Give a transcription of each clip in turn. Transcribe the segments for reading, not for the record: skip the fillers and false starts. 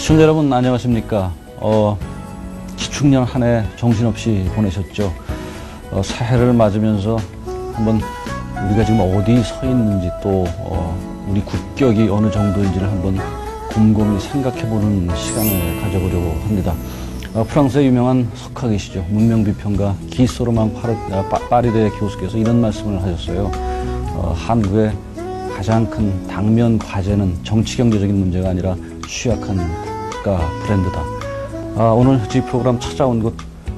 시청자 여러분 안녕하십니까. 기축년 한 해 정신없이 보내셨죠. 새해를 맞으면서 한번 우리가 지금 어디 서 있는지 또 우리 국격이 어느 정도인지를 한번 곰곰이 생각해보는 시간을 가져보려고 합니다. 프랑스의 유명한 석학이시죠. 문명비평가 기소로만 파리대 교수께서 이런 말씀을 하셨어요. 한국의 가장 큰 당면 과제는 정치 경제적인 문제가 아니라 취약한 국가 브랜드다. 오늘 이 프로그램 찾아온 곳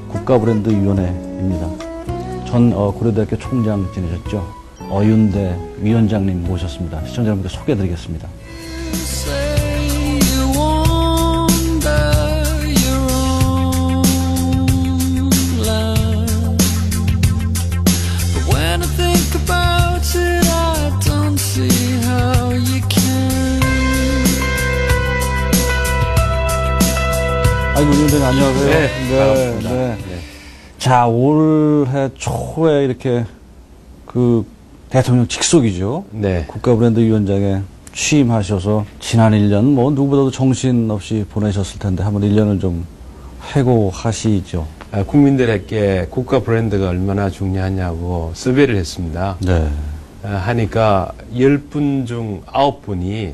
국가브랜드위원회입니다. 전 고려대학교 총장 지내셨죠. 어윤대 위원장님 모셨습니다. 시청자 여러분께 소개해드리겠습니다. 아이고, 위원장님 안녕하세요. 네, 반갑습니다. 네. 자, 올해 초에 이렇게 그 대통령 직속이죠. 네. 국가브랜드위원장에 취임하셔서 지난 1년 뭐 누구보다도 정신없이 보내셨을 텐데 한번 1년을 좀 회고하시죠. 국민들에게 국가 브랜드가 얼마나 중요하냐고 서베이를 했습니다. 네. 하니까 10분 중 9분이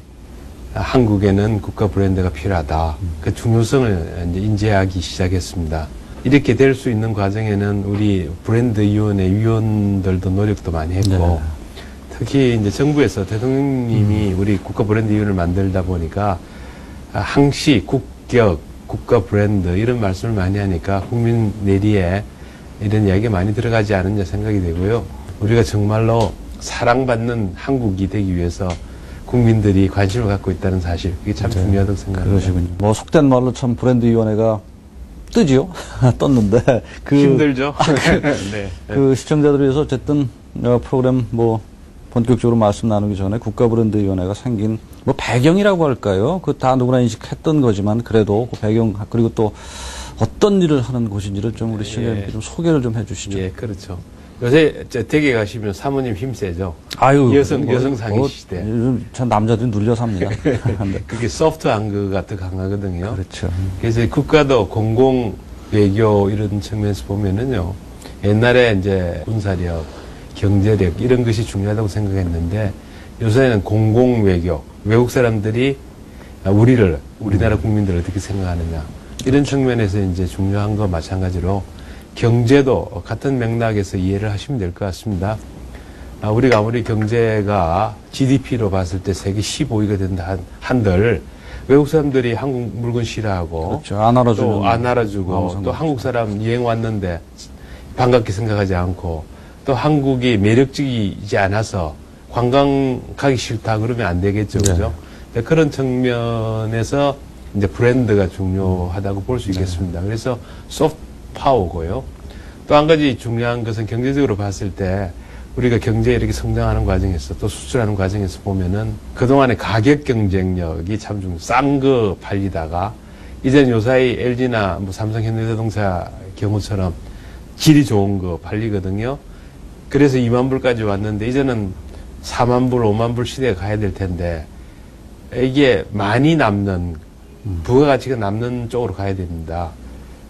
한국에는 국가 브랜드가 필요하다. 그 중요성을 이제 인지하기 시작했습니다. 이렇게 될 수 있는 과정에는 우리 브랜드위원회 위원들도 노력도 많이 했고, 네. 특히 이제 정부에서 대통령님이 우리 국가 브랜드위원회를 만들다 보니까 항시, 국격, 국가 브랜드 이런 말씀을 많이 하니까 국민 내리에 이런 이야기가 많이 들어가지 않느냐 생각이 되고요. 우리가 정말로 사랑받는 한국이 되기 위해서 국민들이 관심을 갖고 있다는 사실, 그게 참 중요하다고 생각합니다. 그러시군요. 뭐 속된 말로 참 브랜드위원회가 뜨지요. 떴는데 힘들죠. 네. 그 시청자들을 위해서 어쨌든 프로그램 뭐 본격적으로 말씀 나누기 전에 국가브랜드위원회가 생긴 뭐 배경이라고 할까요? 그 다 누구나 인식했던 거지만 그래도 그 배경 그리고 또 어떤 일을 하는 곳인지를 좀 우리 시청자님께 좀 소개를 좀 해주시죠. 예, 그렇죠. 요새 댁에 가시면 사모님 힘세죠. 아유, 여성 상위 시대. 요즘 참 남자들이 눌려 삽니다. 네. 그게 소프트 앙그가 더 강하거든요. 그렇죠. 그래서 국가도 공공 외교 이런 측면에서 보면은요, 옛날에 이제 군사력, 경제력 이런 것이 중요하다고 생각했는데 요새는 공공 외교, 외국 사람들이 우리나라 국민들을 어떻게 생각하느냐 이런 측면에서 이제 중요한 거 마찬가지로 경제도 같은 맥락에서 이해를 하시면 될 것 같습니다. 우리가 아무리 경제가 GDP로 봤을 때 세계 15위가 된다 한들 외국 사람들이 한국 물건 싫어하고 그렇죠. 안 알아주는 또 안 알아주고 또 한국 사람 여행 왔는데 반갑게 생각하지 않고 또 한국이 매력적이지 않아서 관광 가기 싫다 그러면 안 되겠죠. 그죠? 네. 그런 측면에서 이제 브랜드가 중요하다고 볼 수 있겠습니다. 그래서 소프트 파워고요. 또 한 가지 중요한 것은 경제적으로 봤을 때 우리가 경제 이렇게 성장하는 과정에서 또 수출하는 과정에서 보면은 그동안의 가격 경쟁력이 참 좀 싼 거 팔리다가 이제는 요사이 LG나 뭐 삼성 현대자동차 경우처럼 질이 좋은 거 팔리거든요. 그래서 2만 불까지 왔는데 이제는 4만 불, 5만 불 시대에 가야 될 텐데 이게 많이 남는 부가가치가 남는 쪽으로 가야 됩니다.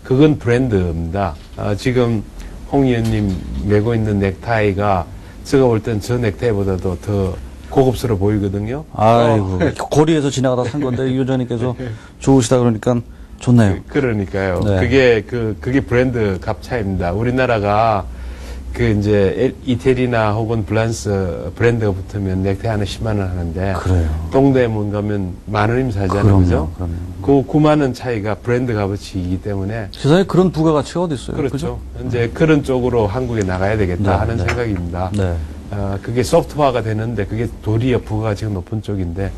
그건 브랜드입니다. 지금 홍 의원님 메고 있는 넥타이가 제가 볼 땐 저 넥타이보다도 더 고급스러워 보이거든요. 아이고, 거리에서 지나가다 산 건데, 이 위원장님께서 좋으시다 그러니까 좋네요. 그러니까요. 네. 그게 브랜드 값 차이입니다. 우리나라가 이제 이태리나 혹은 프랑스 브랜드가 붙으면 넥타이 하나 10만 원 하는데. 그래요. 동대문 가면 10,000원이면 살잖아요. 그죠? 그럼요. 그 9만 원 차이가 브랜드 값어치이기 때문에. 세상에 그런 부가가치가 어디 있어요? 그렇죠. 그죠? 이제 그런 쪽으로 한국에 나가야 되겠다 하는 생각입니다. 네. 그게 소프트화가 되는데 그게 도리어 부가가치가 높은 쪽인데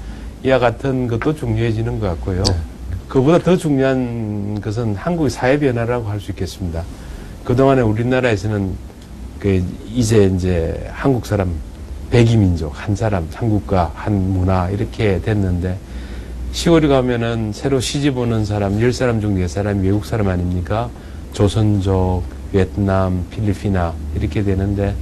이와 같은 것도 중요해지는 것 같고요. 네. 그보다 더 중요한 것은 한국의 사회 변화라고 할 수 있겠습니다. 그동안에 우리나라에서는 이제 한국 사람, 백이민족, 한 사람, 한국과 한 문화 이렇게 됐는데 시골에 가면은 새로 시집 오는 사람, 10사람 중 4사람이 외국 사람 아닙니까? 조선족, 베트남, 필리핀아 이렇게 되는데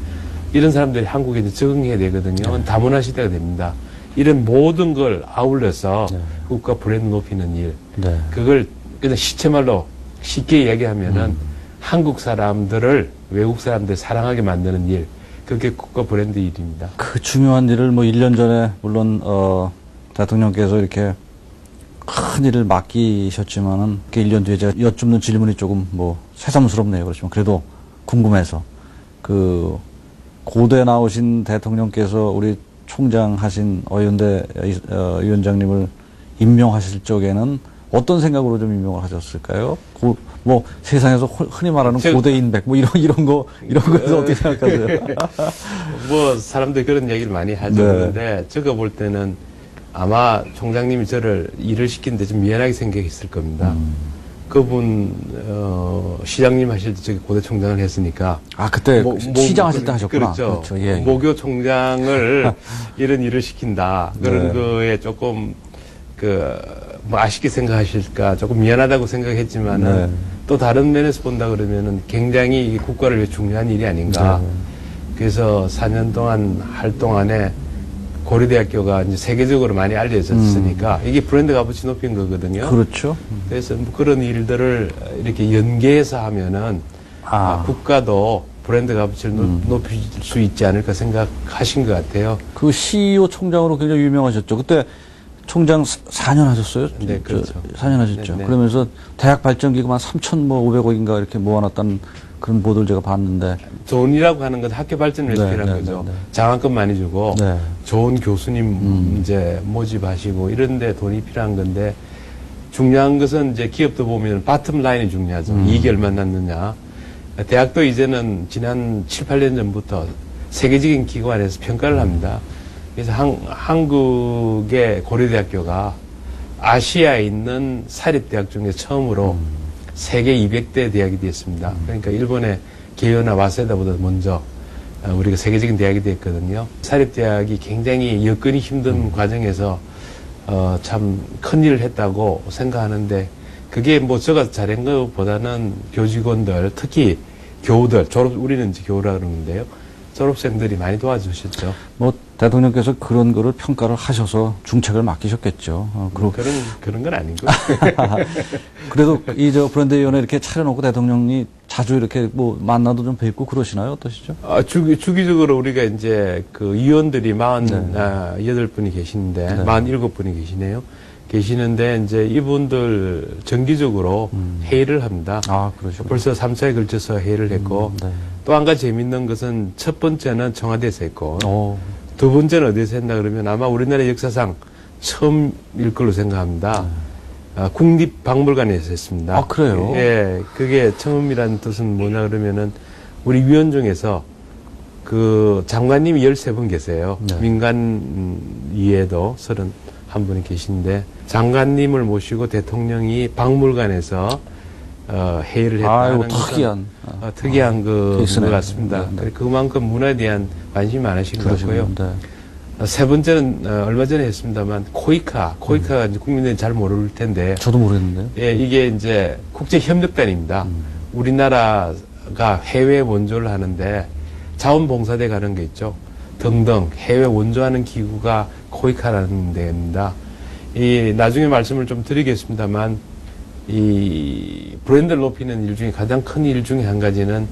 이런 사람들이 한국에 이제 적응해야 되거든요. 다문화 시대가 됩니다. 이런 모든 걸 아울러서 네. 국가 브랜드 높이는 일, 네. 그걸 그냥 시체말로 쉽게 이야기하면은 한국 사람들을 외국 사람들 사랑하게 만드는 일, 그게 국가 브랜드 일입니다. 그 중요한 일을 뭐 1년 전에 물론 대통령께서 이렇게 큰 일을 맡기셨지만은 그 1년 뒤에 제가 여쭙는 질문이 조금 뭐 새삼스럽네요. 그렇지만 그래도 궁금해서 그 고대 나오신 대통령께서 우리 총장 하신 어윤대 위원장님을 임명하실 적에는 어떤 생각으로 좀 임명을 하셨을까요? 뭐 세상에서 흔히 말하는 고대 인백 뭐 이런 거에서 어떻게 생각하세요? 뭐 사람들이 그런 얘기를 많이 하죠. 네. 그런데 제가 볼 때는 아마 총장님이 저를 일을 시키는데 좀 미안하게 생각했을 겁니다. 그분 시장님 하실 때 저기 고대 총장을 했으니까 그때 시장 하실 때 하셨구나. 그렇죠. 그렇죠. 예. 모교 총장을 이런 일을 시킨다. 그런 네. 거에 조금 뭐 아쉽게 생각하실까 조금 미안하다고 생각했지만은 네. 또 다른 면에서 본다 그러면은 굉장히 이 국가를 위해 중요한 일이 아닌가. 네. 그래서 4년 동안 할 동안에 고려대학교가 이제 세계적으로 많이 알려졌으니까 이게 브랜드 값어치 높인 거거든요. 그렇죠. 그래서 뭐 그런 일들을 이렇게 연계해서 하면은 국가도 브랜드 값어치를 높일 수 있지 않을까 생각하신 것 같아요. 그 CEO 총장으로 굉장히 유명하셨죠. 그때 총장 4년 하셨어요? 네, 그렇죠. 4년 하셨죠. 네, 네. 그러면서 대학 발전기금 한 3,500억인가 이렇게 모아놨다는 그런 보도를 제가 봤는데. 돈이라고 하는 건 학교 발전을 위해서 네, 필요한 네, 거죠. 네, 네. 장학금 많이 주고 네. 좋은 교수님 이제 모집하시고 이런 데 돈이 필요한 건데 중요한 것은 이제 기업도 보면 바텀 라인이 중요하죠. 이익이 얼마나 났느냐. 대학도 이제는 지난 7, 8년 전부터 세계적인 기관에서 평가를 합니다. 그래서 한국의 고려대학교가 아시아에 있는 사립대학 중에 처음으로 세계 200대 대학이 됐습니다. 그러니까 일본의 게요나 와세다보다 먼저 우리가 세계적인 대학이 됐거든요. 사립대학이 굉장히 여건이 힘든 과정에서 참 큰일을 했다고 생각하는데 그게 뭐 제가 잘한 것보다는 교직원들, 특히 교우들, 우리는 이제 교우라 그러는데요. 졸업생들이 많이 도와주셨죠. 뭐 대통령께서 그런 거를 평가를 하셔서 중책을 맡기셨겠죠. 그런 건 아니고. 그래도 브랜드위원회 이렇게 차려놓고 대통령이 자주 이렇게 뭐 만나도 좀 뵙고 그러시나요? 어떠시죠? 주기적으로 우리가 이제 그 위원들이 48분이 계시는데, 네. 47분이 계시는데, 이제 이분들 정기적으로 회의를 합니다. 그러시군요. 벌써 3차에 걸쳐서 회의를 했고, 네. 또 한 가지 재밌는 것은 첫 번째는 청와대에서 했고, 오. 두 번째는 어디서 했나 그러면 아마 우리나라 역사상 처음일 걸로 생각합니다. 국립박물관에서 했습니다. 그래요? 예, 그게 처음이라는 뜻은 뭐냐 그러면은 우리 위원 중에서 그 장관님이 13분 계세요. 네. 민간 이외에도 31분이 계신데 장관님을 모시고 대통령이 박물관에서 회의를 했다는 것은 특이한 것 같습니다. 네, 네. 그만큼 문화에 대한 관심이 많으신 것 같고요. 네. 세 번째는 얼마 전에 했습니다만 코이카가 이제 국민들이 잘 모를 텐데 저도 모르겠는데요. 예, 이게 이제 국제협력단입니다. 우리나라가 해외 원조를 하는데 자원봉사대 가는 게 있죠. 등등 해외 원조하는 기구가 코이카라는 데입니다. 나중에 말씀을 좀 드리겠습니다만 이 브랜드를 높이는 일 중에 가장 큰 일 중에 한 가지는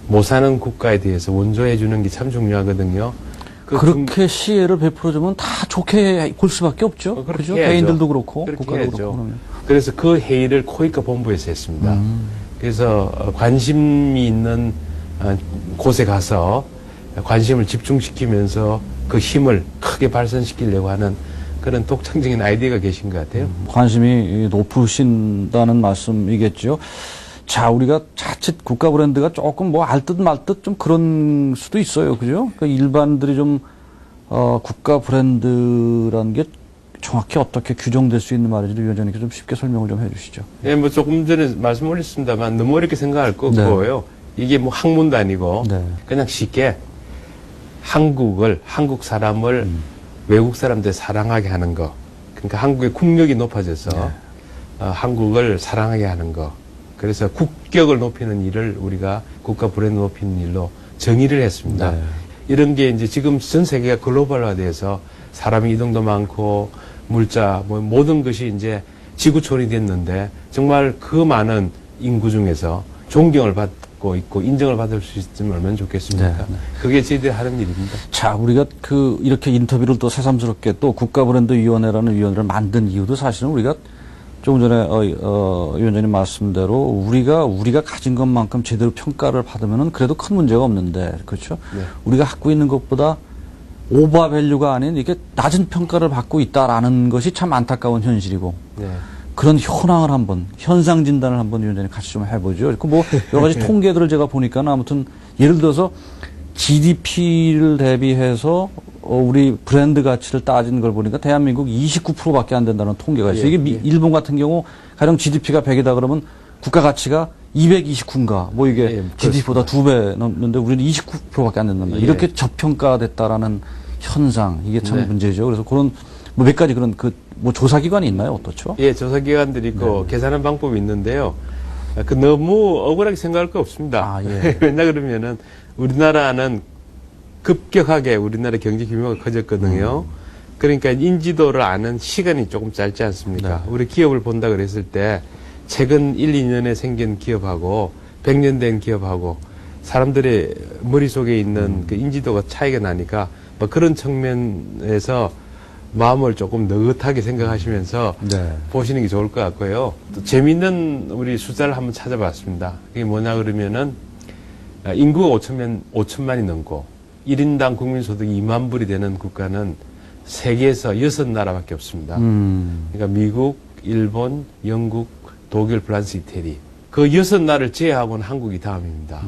못 사는 국가에 대해서 원조해 주는 게 참 중요하거든요. 그렇게 시혜를 베풀어주면 다 좋게 볼 수밖에 없죠. 그죠? 개인들도 그렇고 국가도 그렇고. 그러면. 그래서 그 회의를 코이카 본부에서 했습니다. 그래서 관심이 있는 곳에 가서 관심을 집중시키면서 그 힘을 크게 발산시키려고 하는 그런 독창적인 아이디어가 계신 것 같아요. 관심이 높으신다는 말씀이겠죠. 자, 우리가 자칫 국가 브랜드가 조금 뭐 알 듯 말 듯 좀 그런 수도 있어요. 그죠? 그러니까 일반들이 좀, 국가 브랜드라는 게 정확히 어떻게 규정될 수 있는 말인지 위원장님께 좀 쉽게 설명을 좀 해 주시죠. 예, 뭐 조금 전에 말씀 올렸습니다만 너무 어렵게 생각할 거 없고요. 이게 뭐 학문도 아니고 그냥 쉽게 한국 사람을 외국 사람들 사랑하게 하는 거. 그러니까 한국의 국력이 높아져서 한국을 사랑하게 하는 거. 그래서 국격을 높이는 일을 우리가 국가 브랜드 높이는 일로 정의를 했습니다. 이런 게 이제 지금 전 세계가 글로벌화돼서 사람이 이동도 많고 물자 뭐 모든 것이 이제 지구촌이 됐는데 정말 그 많은 인구 중에서 존경을 받고 있고 인정을 받을 수 있으면 얼마나 좋겠습니까? 네, 네. 그게 저희들이 하는 일입니다. 자, 우리가 이렇게 인터뷰를 또 새삼스럽게 또 국가브랜드위원회라는 위원회를 만든 이유도 사실은 우리가 조금 전에, 위원장님 말씀대로 우리가 가진 것만큼 제대로 평가를 받으면은 그래도 큰 문제가 없는데, 그렇죠? 네. 우리가 갖고 있는 것보다 오버밸류가 아닌 이게 낮은 평가를 받고 있다라는 것이 참 안타까운 현실이고, 네. 그런 현상 진단을 한번 위원장님 같이 좀 해보죠. 뭐 여러 가지 통계들을 제가 보니까는 아무튼 예를 들어서 GDP를 대비해서 우리 브랜드 가치를 따진 걸 보니까 대한민국 29%밖에 안 된다는 통계가 있어요. 예, 이게 일본 같은 경우 가령 GDP가 100이다 그러면 국가 가치가 229인가 뭐 이게 예, GDP보다 2배 넘는데 우리는 29%밖에 안 된답니다. 예. 이렇게 저평가됐다라는 현상 이게 참 네. 문제죠. 그래서 그런 뭐 몇 가지 그런 뭐 조사기관이 있나요? 어떻죠? 예, 조사기관들이 있고 계산하는 방법이 있는데요. 너무 억울하게 생각할 거 없습니다. 아, 예. 왜냐 그러면은 우리나라는 급격하게 우리나라 경제 규모가 커졌거든요. 그러니까 인지도를 아는 시간이 조금 짧지 않습니까? 네. 우리 기업을 본다 그랬을 때 최근 1, 2년에 생긴 기업하고 100년 된 기업하고 사람들의 머릿속에 있는 그 인지도가 차이가 나니까 뭐 그런 측면에서 마음을 조금 느긋하게 생각하시면서 네. 보시는 게 좋을 것 같고요. 또 재미있는 우리 숫자를 한번 찾아봤습니다. 그게 뭐냐 그러면은 인구가 5천만이 넘고 1인당 국민소득이 2만 불이 되는 국가는 세계에서 6나라밖에 없습니다. 그러니까 미국, 일본, 영국, 독일, 프랑스, 이태리. 그 6나라를 제외하고는 한국이 다음입니다.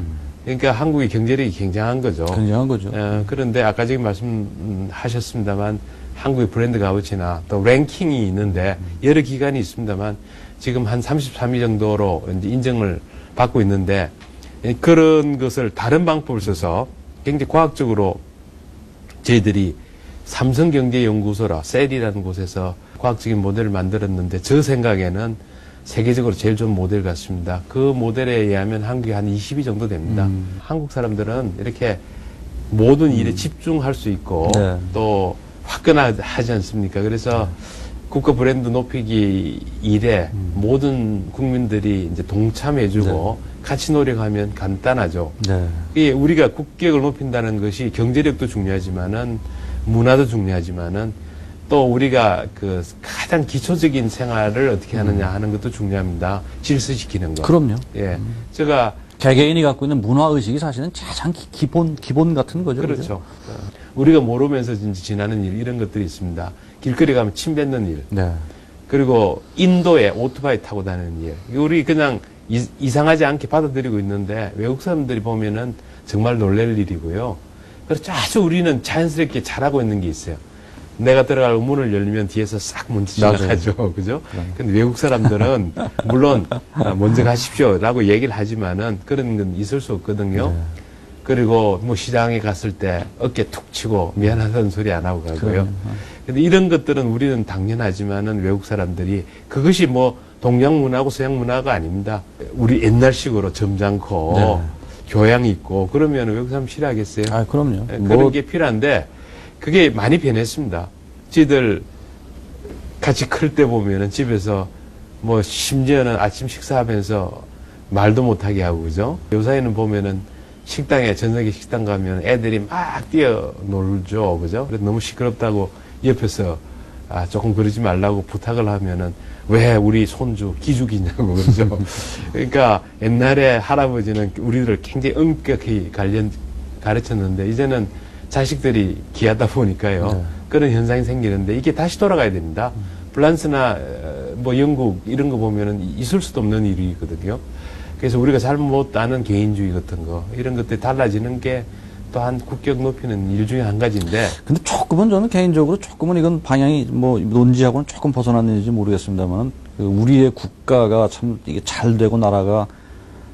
그러니까 한국의 경제력이 굉장한 거죠. 굉장한 거죠. 그런데 아까 지금 말씀하셨습니다만 한국의 브랜드 값어치나 또 랭킹이 있는데 여러 기관이 있습니다만 지금 한 33위 정도로 이제 인정을 받고 있는데 그런 것을 다른 방법을 써서 굉장히 과학적으로 저희들이 삼성경제연구소라 셀이라는 곳에서 과학적인 모델을 만들었는데 저 생각에는 세계적으로 제일 좋은 모델 같습니다. 그 모델에 의하면 한국이 한 20위 정도 됩니다. 한국 사람들은 이렇게 모든 일에 집중할 수 있고 네. 또 화끈하지 않습니까? 그래서 국가 브랜드 높이기 일에 모든 국민들이 이제 동참해주고 같이 노력하면 간단하죠. 네. 이게 우리가 국격을 높인다는 것이 경제력도 중요하지만은 문화도 중요하지만은 또 우리가 그 가장 기초적인 생활을 어떻게 하느냐 하는 것도 중요합니다. 질서시키는 거. 그럼요. 예. 제가 개개인이 갖고 있는 문화의식이 사실은 가장 기본 같은 거죠. 그렇죠. 우리가 모르면서 지나는 일 이런 것들이 있습니다. 길거리 가면 침 뱉는 일. 네. 그리고 인도에 오토바이 타고 다니는 일. 우리 그냥 이상하지 않게 받아들이고 있는데 외국 사람들이 보면은 정말 놀랄 일이고요. 그래서 아주 우리는 자연스럽게 잘하고 있는 게 있어요. 내가 들어갈 문을 열면 뒤에서 싹 먼저 지나가죠. 그죠? 근데 외국 사람들은 물론 먼저 가십시오 라고 얘기를 하지만은 그런 건 있을 수 없거든요. 네. 그리고 뭐 시장에 갔을 때 어깨 툭 치고 미안하다는 소리 안 하고 가고요. 근데 이런 것들은 우리는 당연하지만은 외국 사람들이 그것이 뭐 동양 문화고 서양 문화가 아닙니다. 우리 옛날식으로 점잖고 네. 교양 있고 그러면 외국 사람 싫어하겠어요? 아, 그럼요. 그런 게 필요한데 그게 많이 변했습니다. 지들 같이 클 때 보면은 집에서 뭐 심지어는 아침 식사하면서 말도 못하게 하고 그죠? 요사이는 보면은 식당에 저녁에 식당 가면 애들이 막 뛰어놀죠, 그죠? 그래서 너무 시끄럽다고 옆에서 조금 그러지 말라고 부탁을 하면은 왜 우리 손주 기죽이냐고 그러죠. 그러니까 옛날에 할아버지는 우리들을 굉장히 엄격히 가르쳤는데 이제는 자식들이 귀하다 보니까요. 네. 그런 현상이 생기는데 이게 다시 돌아가야 됩니다. 프랑스나 뭐 영국 이런 거 보면은 있을 수도 없는 일이거든요. 그래서 우리가 잘못 아는 개인주의 같은 거 이런 것들이 달라지는 게 또한 국격 높이는 일 중에 한 가지인데. 근데 조금은 저는 개인적으로 조금은 이건 방향이 뭐 논지하고는 조금 벗어난 일인지 모르겠습니다만 그 우리의 국가가 참 이게 잘 되고 나라가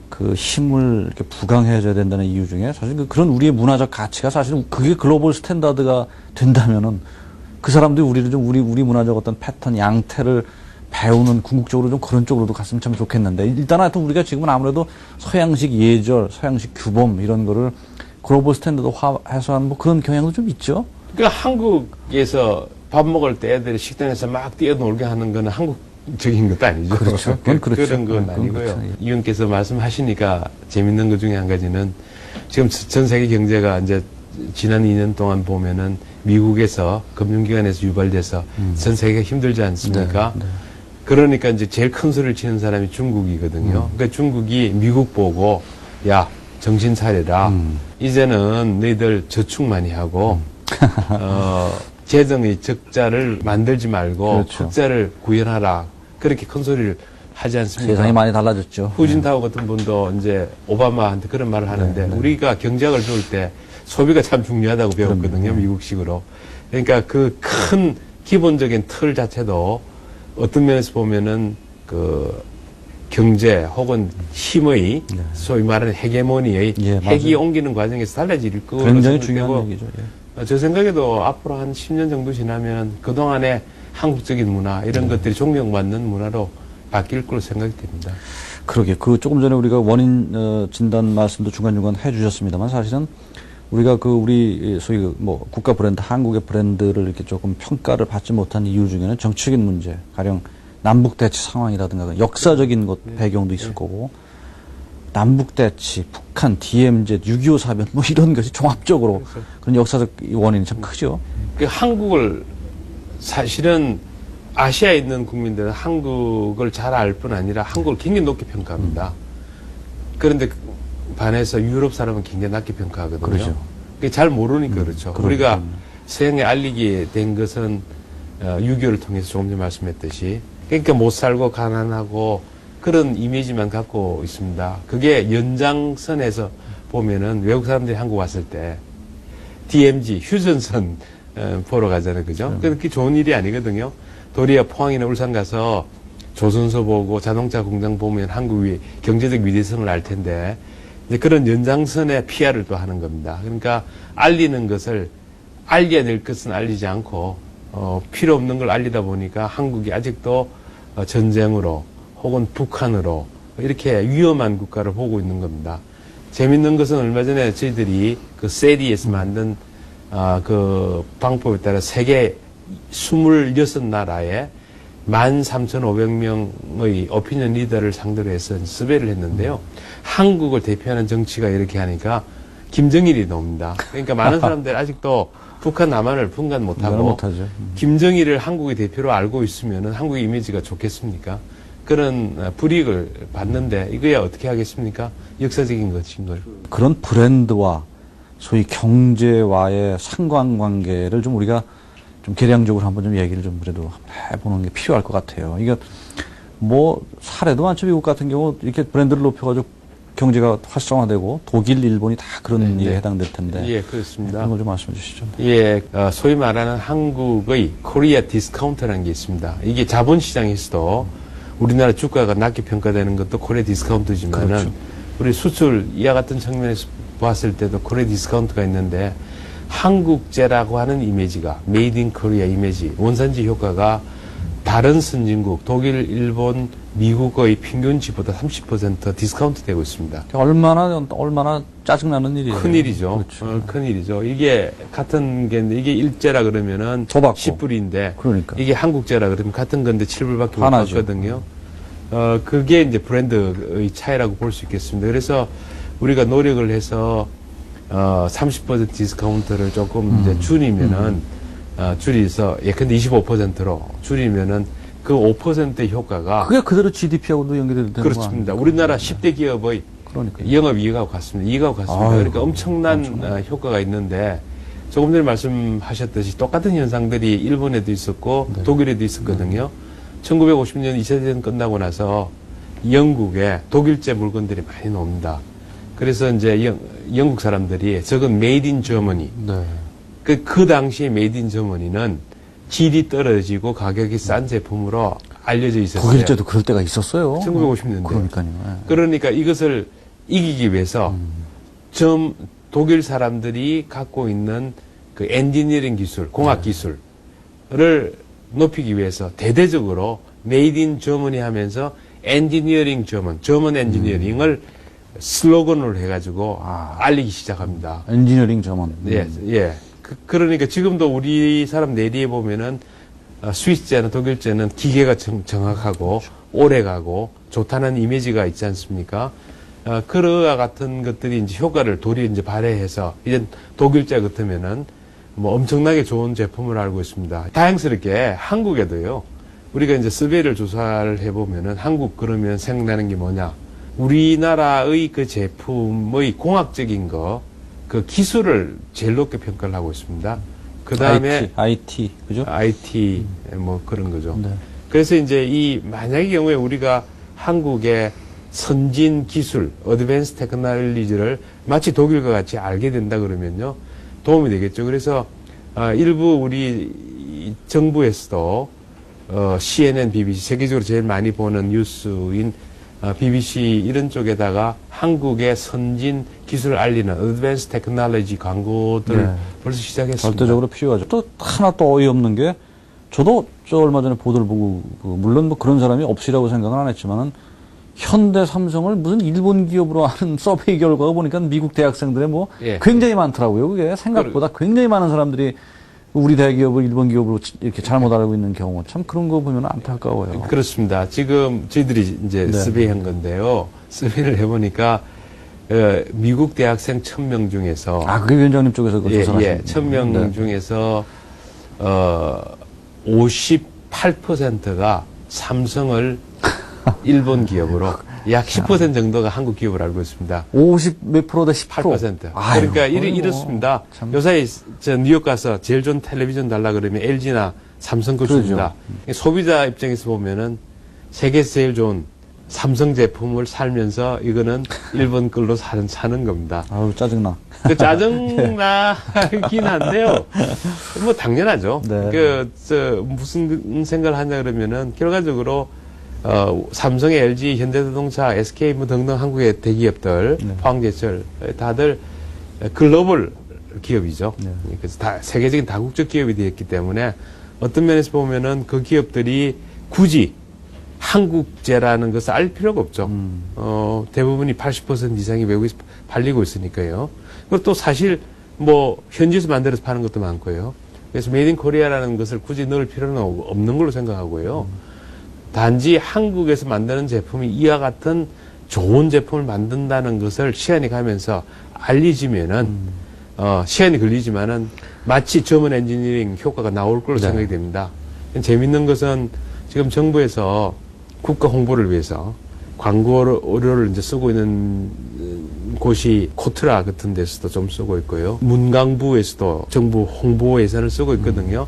그 힘을 이렇게 부강해줘야 된다는 이유 중에 사실 그런 우리의 문화적 가치가 사실 그게 글로벌 스탠다드가 된다면은 그 사람들이 우리를 좀 우리 문화적 어떤 패턴 양태를 배우는 궁극적으로 좀 그런 쪽으로도 갔으면 참 좋겠는데 일단 하여튼 우리가 지금은 아무래도 서양식 예절, 서양식 규범 이런 거를 글로벌 스탠더드화해서 하는 뭐 그런 경향도 좀 있죠. 그러니까 한국에서 밥 먹을 때 애들이 식당에서 막 뛰어놀게 하는 거는 한국적인 것도 아니죠. 그렇죠. 그건 그렇죠. 그런 건 그건 아니고요. 그렇죠. 예. 이원께서 말씀하시니까 재밌는 것 중에 한 가지는 지금 전 세계 경제가 이제 지난 2년 동안 보면은 미국에서 금융기관에서 유발돼서 전 세계가 힘들지 않습니까? 네, 네. 그러니까 이제 제일 큰 소리를 치는 사람이 중국이거든요. 그러니까 중국이 미국 보고 야 정신 차려라. 이제는 너희들 저축 많이 하고 재정의 적자를 만들지 말고 그렇죠. 흑자를 구현하라. 그렇게 큰 소리를 하지 않습니까? 세상이 많이 달라졌죠. 후진타오 같은 분도 이제 오바마한테 그런 말을 하는데 우리가 경제학을 배울 때 소비가 참 중요하다고 배웠거든요. 미국식으로. 그러니까 그 큰 기본적인 틀 자체도 어떤 면에서 보면은 그 경제 혹은 힘의 소위 말하는 헤게모니의 예, 핵이 맞아요. 옮기는 과정에서 달라질 거로 굉장히 생각되고 중요한 얘기죠. 예. 제 생각에도 앞으로 한 10년 정도 지나면 그동안의 한국적인 문화 이런 것들이 존경받는 문화로 바뀔 걸로 생각이 됩니다. 그러게. 그 조금 전에 우리가 원인 진단 말씀도 중간중간 해주셨습니다만 사실은 우리가 그 우리 소위 뭐 국가 브랜드, 한국의 브랜드를 이렇게 조금 평가를 받지 못한 이유 중에는 정치적인 문제, 가령 남북 대치 상황이라든가 역사적인 것 배경도 있을 거고 남북 대치, 북한, DMZ, 6.25 사변 뭐 이런 것이 종합적으로 그런 역사적 원인이 참 크죠. 그 한국을 사실은 아시아에 있는 국민들은 한국을 잘 알 뿐 아니라 한국을 굉장히 높게 평가합니다. 그런데 반해서 유럽 사람은 굉장히 낮게 평가하거든요. 그렇죠. 그게 잘 모르니까 그렇죠. 그렇군요. 우리가 서양에 알리게 된 것은 6.25를 통해서 조금 전에 말씀했듯이 그러니까 못 살고 가난하고 그런 이미지만 갖고 있습니다. 그게 연장선에서 보면은 외국 사람들이 한국 왔을 때 DMZ, 휴전선 보러 가잖아요. 그죠? 그게 좋은 일이 아니거든요. 도리어 포항이나 울산 가서 조선소 보고 자동차 공장 보면 한국의 경제적 위대성을 알 텐데 이제 그런 연장선에 PR을 또 하는 겁니다. 그러니까 알리는 것을 알려야 될 것은 알리지 않고 필요 없는 걸 알리다 보니까 한국이 아직도 전쟁으로 혹은 북한으로 이렇게 위험한 국가를 보고 있는 겁니다. 재밌는 것은 얼마 전에 저희들이 그 세리에서 만든 그 방법에 따라 세계 26나라에 13,500명의 오피니언 리더를 상대로 해서 서베이를 했는데요. 한국을 대표하는 정치가 이렇게 하니까 김정일이 나옵니다. 그러니까 많은 사람들이 아직도 북한 남한을 분간 못하고 김정일을 한국의 대표로 알고 있으면 한국의 이미지가 좋겠습니까? 그런 불이익을 받는데 이거야 어떻게 하겠습니까? 역사적인 것인 걸. 그런 브랜드와 소위 경제와의 상관관계를 좀 우리가 좀 계량적으로 한번 좀 얘기를 좀 그래도 해보는 게 필요할 것 같아요. 이게 뭐 사례도 많죠. 미국 같은 경우 이렇게 브랜드를 높여가지고 경제가 활성화되고 독일, 일본이 다 그런 일에 해당될 텐데. 예, 그렇습니다. 그런 걸 좀 말씀해 주시죠. 예, 소위 말하는 한국의 코리아 디스카운트라는 게 있습니다. 이게 자본시장에서도 우리나라 주가가 낮게 평가되는 것도 코리아 디스카운트지만은 그렇죠. 우리 수출 이와 같은 측면에서 봤을 때도 코리아 디스카운트가 있는데 한국제라고 하는 이미지가 메이드 인 코리아 이미지, 원산지 효과가 다른 선진국, 독일, 일본, 미국의 평균치보다 30% 디스카운트 되고 있습니다. 얼마나 짜증나는 일이에요. 큰일이죠. 그렇죠. 큰일이죠. 이게 같은 게, 이게 일제라 그러면은 더 받고. 10불인데, 그러니까. 이게 한국제라 그러면 같은 건데 7불밖에 못 화나죠. 받거든요. 그게 이제 브랜드의 차이라고 볼 수 있겠습니다. 그래서 우리가 노력을 해서 30% 디스카운트를 조금 이제 줄이면은 줄여서 예컨대 25%로 줄이면은 그 5%의 효과가 그게 그대로 GDP하고도 연결이 되는 거 그렇습니다. 우리나라 10대 기업의 그러니까 영업이익하고 같습니다. 이익하고 같습니다. 아유, 그러니까 엄청난 효과가 있는데 조금 전에 말씀하셨듯이 똑같은 현상들이 일본에도 있었고 독일에도 있었거든요. 1950년 2차 대전 끝나고 나서 영국에 독일제 물건들이 많이 나옵니다. 그래서 이제 영국 사람들이 저건 메이드 인 저머니. 네. 그 당시에 메이드 인 저머니는 질이 떨어지고 가격이 싼 제품으로 알려져 있었어요. 독일제도 그럴 때가 있었어요. 1950년대. 그러니까요. 예. 그러니까 이것을 이기기 위해서 독일 사람들이 갖고 있는 그 엔지니어링 기술, 공학 기술을 높이기 위해서 대대적으로 메이드 인 저머니 하면서 엔지니어링 저먼 엔지니어링을 슬로건으로 해가지고 알리기 시작합니다. 엔지니어링 전문. 예. 그러니까 지금도 우리 사람 내리에 보면은 스위스제나 독일제는 기계가 정확하고 오래 가고 좋다는 이미지가 있지 않습니까? 그와 같은 것들이 이제 효과를 도리어 이제 발휘해서 이제 독일제 같으면은 뭐 엄청나게 좋은 제품을 알고 있습니다. 다행스럽게 한국에도요. 우리가 이제 서베이를 조사를 해보면은 한국 그러면 생각나는 게 뭐냐? 우리나라의 그 제품의 공학적인 그 기술을 제일 높게 평가를 하고 있습니다. 그 다음에 IT, 그죠? IT 뭐 그런 거죠. 네. 그래서 이제 이 만약의 경우에 우리가 한국의 선진 기술, 어드밴스 테크놀로지를 마치 독일과 같이 알게 된다 그러면요. 도움이 되겠죠. 그래서 일부 우리 정부에서도 CNN, BBC, 세계적으로 제일 많이 보는 뉴스인 BBC 이런 쪽에다가 한국의 선진 기술을 알리는 어드밴스 테크놀로지 광고들을 네. 벌써 시작했습니다. 절대적으로 필요하죠. 또 하나 또 어이없는 게 저도 얼마 전에 보도를 보고 물론 뭐 그런 사람이 없이라고 생각은 안 했지만은 현대 삼성을 무슨 일본 기업으로 하는 서베이 결과가 보니까 미국 대학생들의 뭐 예. 굉장히 많더라고요. 그게 생각보다 굉장히 많은 사람들이 우리 대기업을 일본 기업으로 이렇게 잘못 알고 있는 경우 참 그런 거 보면 안타까워요. 그렇습니다. 지금 저희들이 이제 네. 서베이한 건데요. 서베이를 해보니까 미국 대학생 1000명 중에서 그게 위원장님 쪽에서 그 조사를 예, 하신 1000명 네. 중에서 58%가 삼성을 일본 기업으로 약 10% 정도가 한국 기업을 알고 있습니다. 50 몇 프로다 10%. 8%. 아유, 그러니까 거의 뭐 이렇습니다. 참. 요사이 저 뉴욕 가서 제일 좋은 텔레비전 달라 그러면 LG나 삼성 거 줍니다. 소비자 입장에서 보면은 세계에서 제일 좋은 삼성 제품을 살면서 이거는 일본 걸로 사는 겁니다. 아유, 짜증나. 그 짜증나긴 한데요. 뭐 당연하죠. 네. 무슨 생각을 하냐 그러면은 결과적으로 삼성의 LG, 현대자동차, SK 뭐 등등 한국의 대기업들, 네. 포항제철 다들 글로벌 기업이죠. 네. 그래서 다 세계적인 다국적 기업이 되었기 때문에 어떤 면에서 보면은 그 기업들이 굳이 한국제라는 것을 알 필요가 없죠. 대부분이 80% 이상이 외국에서 팔리고 있으니까요. 그리고 또 사실 뭐 현지에서 만들어서 파는 것도 많고요. 그래서 메이드 인 코리아라는 것을 굳이 넣을 필요는 없는 걸로 생각하고요. 단지 한국에서 만드는 제품이 이와 같은 좋은 제품을 만든다는 것을 시간이 가면서 알려지면은 시간이 걸리지만은 마치 저먼 엔지니어링 효과가 나올 걸로 생각이 됩니다. 재밌는 것은 지금 정부에서 국가 홍보를 위해서 광고료를 이제 쓰고 있는 곳이 코트라 같은 데서도 좀 쓰고 있고요. 문광부에서도 정부 홍보 예산을 쓰고 있거든요.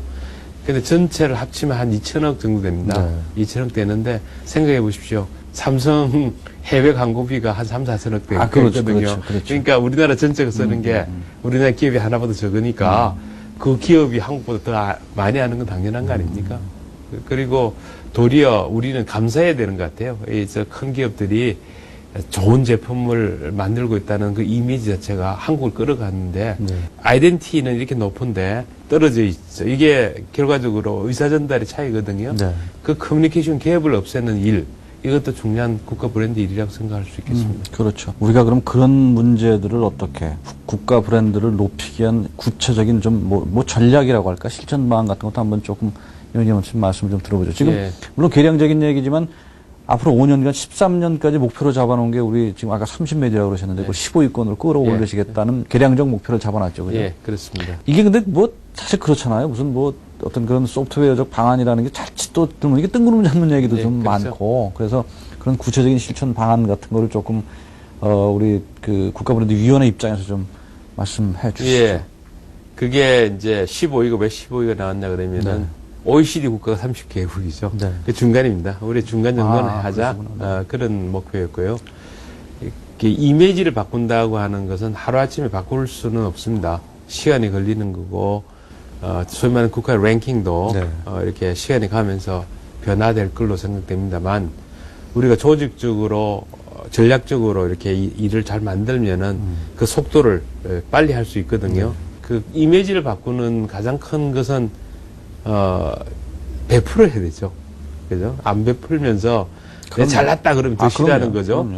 근데 전체를 합치면 한 2천억 정도 됩니다. 네. 2천억 되는데 생각해 보십시오. 삼성 해외 광고비가 한 3, 4천억 되거든요. 그렇죠. 그러니까 우리나라 전체가 쓰는 게 우리나라 기업이 하나보다 적으니까 그 기업이 한국보다 더 많이 하는 건 당연한 거 아닙니까? 그리고 도리어 우리는 감사해야 되는 것 같아요. 이 큰 기업들이 좋은 제품을 만들고 있다는 그 이미지 자체가 한국을 끌어갔는데 아이덴티티는 이렇게 높은데 떨어져 있죠. 이게 결과적으로 의사전달의 차이거든요. 네. 그 커뮤니케이션 갭을 없애는 일, 이것도 중요한 국가 브랜드 일이라고 생각할 수 있겠습니다. 그렇죠. 우리가 그럼 그런 문제들을 어떻게 국가 브랜드를 높이기 위한 구체적인 좀 뭐 전략이라고 할까 실천 방안 같은 것도 한번 조금 위원님 말씀 좀 들어보죠. 지금 예. 물론 계량적인 얘기지만 앞으로 5년간 13년까지 목표로 잡아놓은 게 우리 지금 아까 30메디라고 그러셨는데 그 15위권으로 끌어올리시겠다는 계량적 목표를 잡아놨죠. 그죠? 예, 그렇습니다. 이게 근데 뭐 사실 그렇잖아요. 무슨 뭐 어떤 그런 소프트웨어적 방안이라는 게 자칫 또 들으면 이게 뜬구름 잡는 얘기도 예, 좀 그렇죠. 많고 그래서 그런 구체적인 실천 방안 같은 거를 조금 우리 그 국가브랜드 위원회 입장에서 좀 말씀해 주시죠. 예. 그게 이제 15위가 왜 15위가 나왔냐 그러면은 OECD 국가가 30개국이죠. 네. 그 중간입니다. 우리 중간 정도는 하자. 그러시구나. 그런 목표였고요. 이렇게 이미지를 바꾼다고 하는 것은 하루아침에 바꿀 수는 없습니다. 시간이 걸리는 거고, 소위 말하는 국가 랭킹도 이렇게 시간이 가면서 변화될 걸로 생각됩니다만, 우리가 조직적으로, 전략적으로 이렇게 일을 잘 만들면은 그 속도를 빨리 할 수 있거든요. 그 이미지를 바꾸는 가장 큰 것은 베풀어야 되죠. 그죠? 안 베풀면서 내가 잘났다 그러면 더 싫어하는 거죠.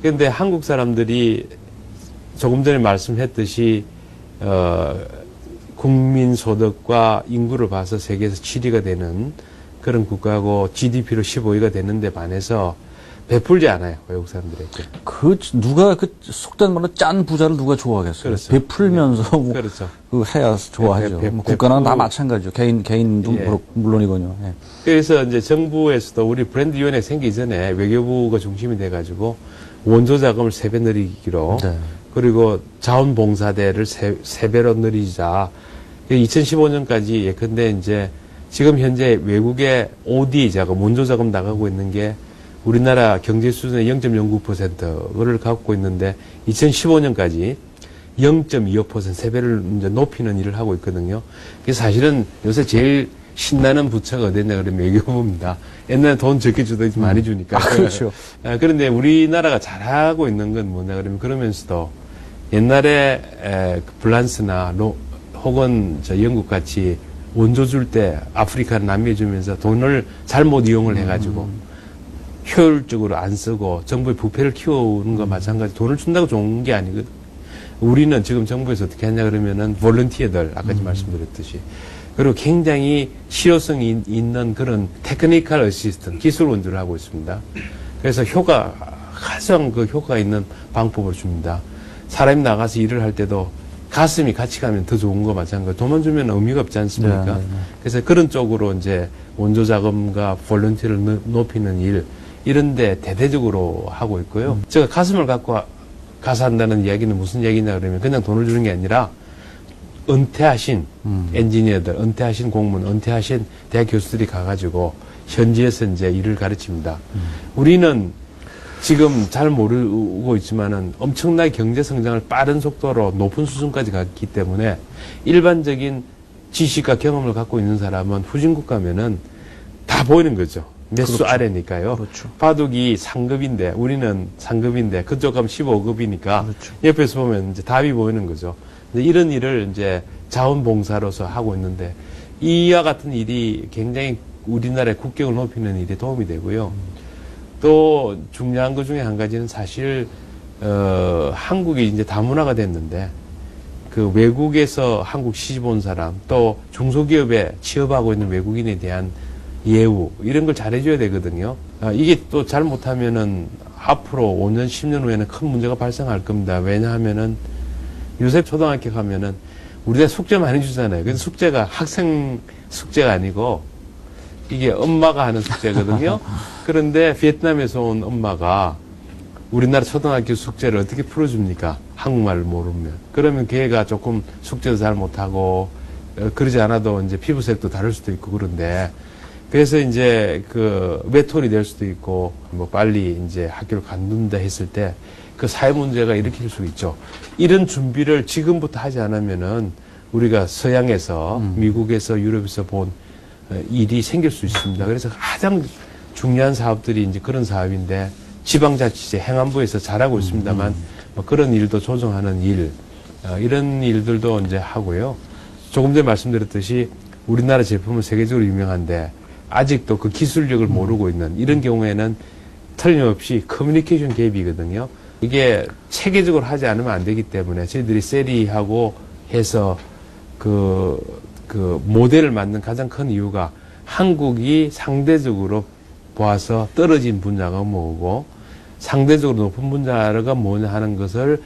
그런데 한국 사람들이 조금 전에 말씀했듯이 국민 소득과 인구를 봐서 세계에서 7위가 되는 그런 국가고 GDP로 15위가 되는데 반해서 베풀지 않아요, 외국 사람들에게. 누가 속된 말로 짠 부자를 누가 좋아하겠어요? 그렇죠. 베풀면서 뭐 그렇죠. 해야 좋아하죠. 뭐 국가는 다 마찬가지죠. 개인도 예. 물론이군요. 예. 그래서 이제 정부에서도 우리 브랜드 위원회 생기기 전에 외교부가 중심이 돼가지고 원조 자금을 3배 늘리기로 네. 그리고 자원봉사대를 3배로 늘리자. 2015년까지 예컨대 이제 지금 현재 외국의 OD 자금, 원조 자금 나가고 있는 게 우리나라 경제 수준의 0.09%를 갖고 있는데 2015년까지 0.25% 3배를 이제 높이는 일을 하고 있거든요. 그래서 사실은 요새 제일 신나는 부처가 어딨냐 그러면 외교부입니다. 옛날에 돈 적게 주더니 많이 주니까. 그렇죠. 그런데 우리나라가 잘하고 있는 건 뭐냐 그러면 그러면서도 옛날에 프랑스나 혹은 영국 같이 원조 줄 때 아프리카 남미에 주면서 돈을 잘못 이용을 해가지고 효율적으로 안 쓰고 정부의 부패를 키우는 것과 마찬가지. 돈을 준다고 좋은 게 아니거든. 우리는 지금 정부에서 어떻게 하냐 그러면은 볼런티어들 아까 말씀드렸듯이 그리고 굉장히 실효성이 있는 그런 테크니컬 어시스턴트 기술 원조를 하고 있습니다. 그래서 가장 그 효과가 있는 방법을 줍니다. 사람이 나가서 일을 할 때도 가슴이 같이 가면 더 좋은 거 마찬가지. 돈만 주면 의미가 없지 않습니까? 네. 그래서 그런 쪽으로 이제 원조 자금과 볼런티어를 높이는 일 이런데 대대적으로 하고 있고요. 제가 가슴을 갖고 가서 한다는 이야기는 무슨 이야기냐 그러면 그냥 돈을 주는 게 아니라 은퇴하신 엔지니어들, 은퇴하신 공무원, 은퇴하신 대학 교수들이 가가지고 현지에서 이제 일을 가르칩니다. 우리는 지금 잘 모르고 있지만은 엄청나게 경제 성장을 빠른 속도로 높은 수준까지 갔기 때문에 일반적인 지식과 경험을 갖고 있는 사람은 후진국 가면은 다 보이는 거죠. 몇 수 그렇죠. 아래니까요. 그렇죠. 바둑이 상급인데 우리는 상급인데 그쪽 가면 15급이니까 그렇죠. 옆에서 보면 이제 답이 보이는 거죠. 근데 이런 일을 이제 자원봉사로서 하고 있는데 이와 같은 일이 굉장히 우리나라의 국격을 높이는 일에 도움이 되고요. 또 중요한 것 중에 한 가지는 사실 한국이 이제 다문화가 됐는데 그 외국에서 한국 시집 온 사람 또 중소기업에 취업하고 있는 외국인에 대한 예우 이런 걸 잘해줘야 되거든요. 이게 또 잘 못하면은 앞으로 5년, 10년 후에는 큰 문제가 발생할 겁니다. 왜냐하면은 요새 초등학교 가면은 우리가 숙제 많이 주잖아요. 근데 숙제가 학생 숙제가 아니고 이게 엄마가 하는 숙제거든요. 그런데 베트남에서 온 엄마가 우리나라 초등학교 숙제를 어떻게 풀어줍니까? 한국말을 모르면. 그러면 걔가 조금 숙제도 잘 못하고 그러지 않아도 이제 피부색도 다를 수도 있고 그런데 그래서 이제 그 외톨이 될 수도 있고 뭐 빨리 이제 학교를 간둔다 했을 때 그 사회 문제가 일으킬 수 있죠. 이런 준비를 지금부터 하지 않으면은 우리가 서양에서 미국에서 유럽에서 본 일이 생길 수 있습니다. 그래서 가장 중요한 사업들이 이제 그런 사업인데 지방자치제 행안부에서 잘하고 있습니다만 뭐 그런 일도 조정하는 일 이런 일들도 이제 하고요. 조금 전에 말씀드렸듯이 우리나라 제품은 세계적으로 유명한데 아직도 그 기술력을 모르고 있는 이런 경우에는 틀림없이 커뮤니케이션 갭이거든요. 이게 체계적으로 하지 않으면 안 되기 때문에 저희들이 세리하고 해서 그 모델을 만든 가장 큰 이유가 한국이 상대적으로 보아서 떨어진 분야가 뭐고 상대적으로 높은 분야가 뭐냐 하는 것을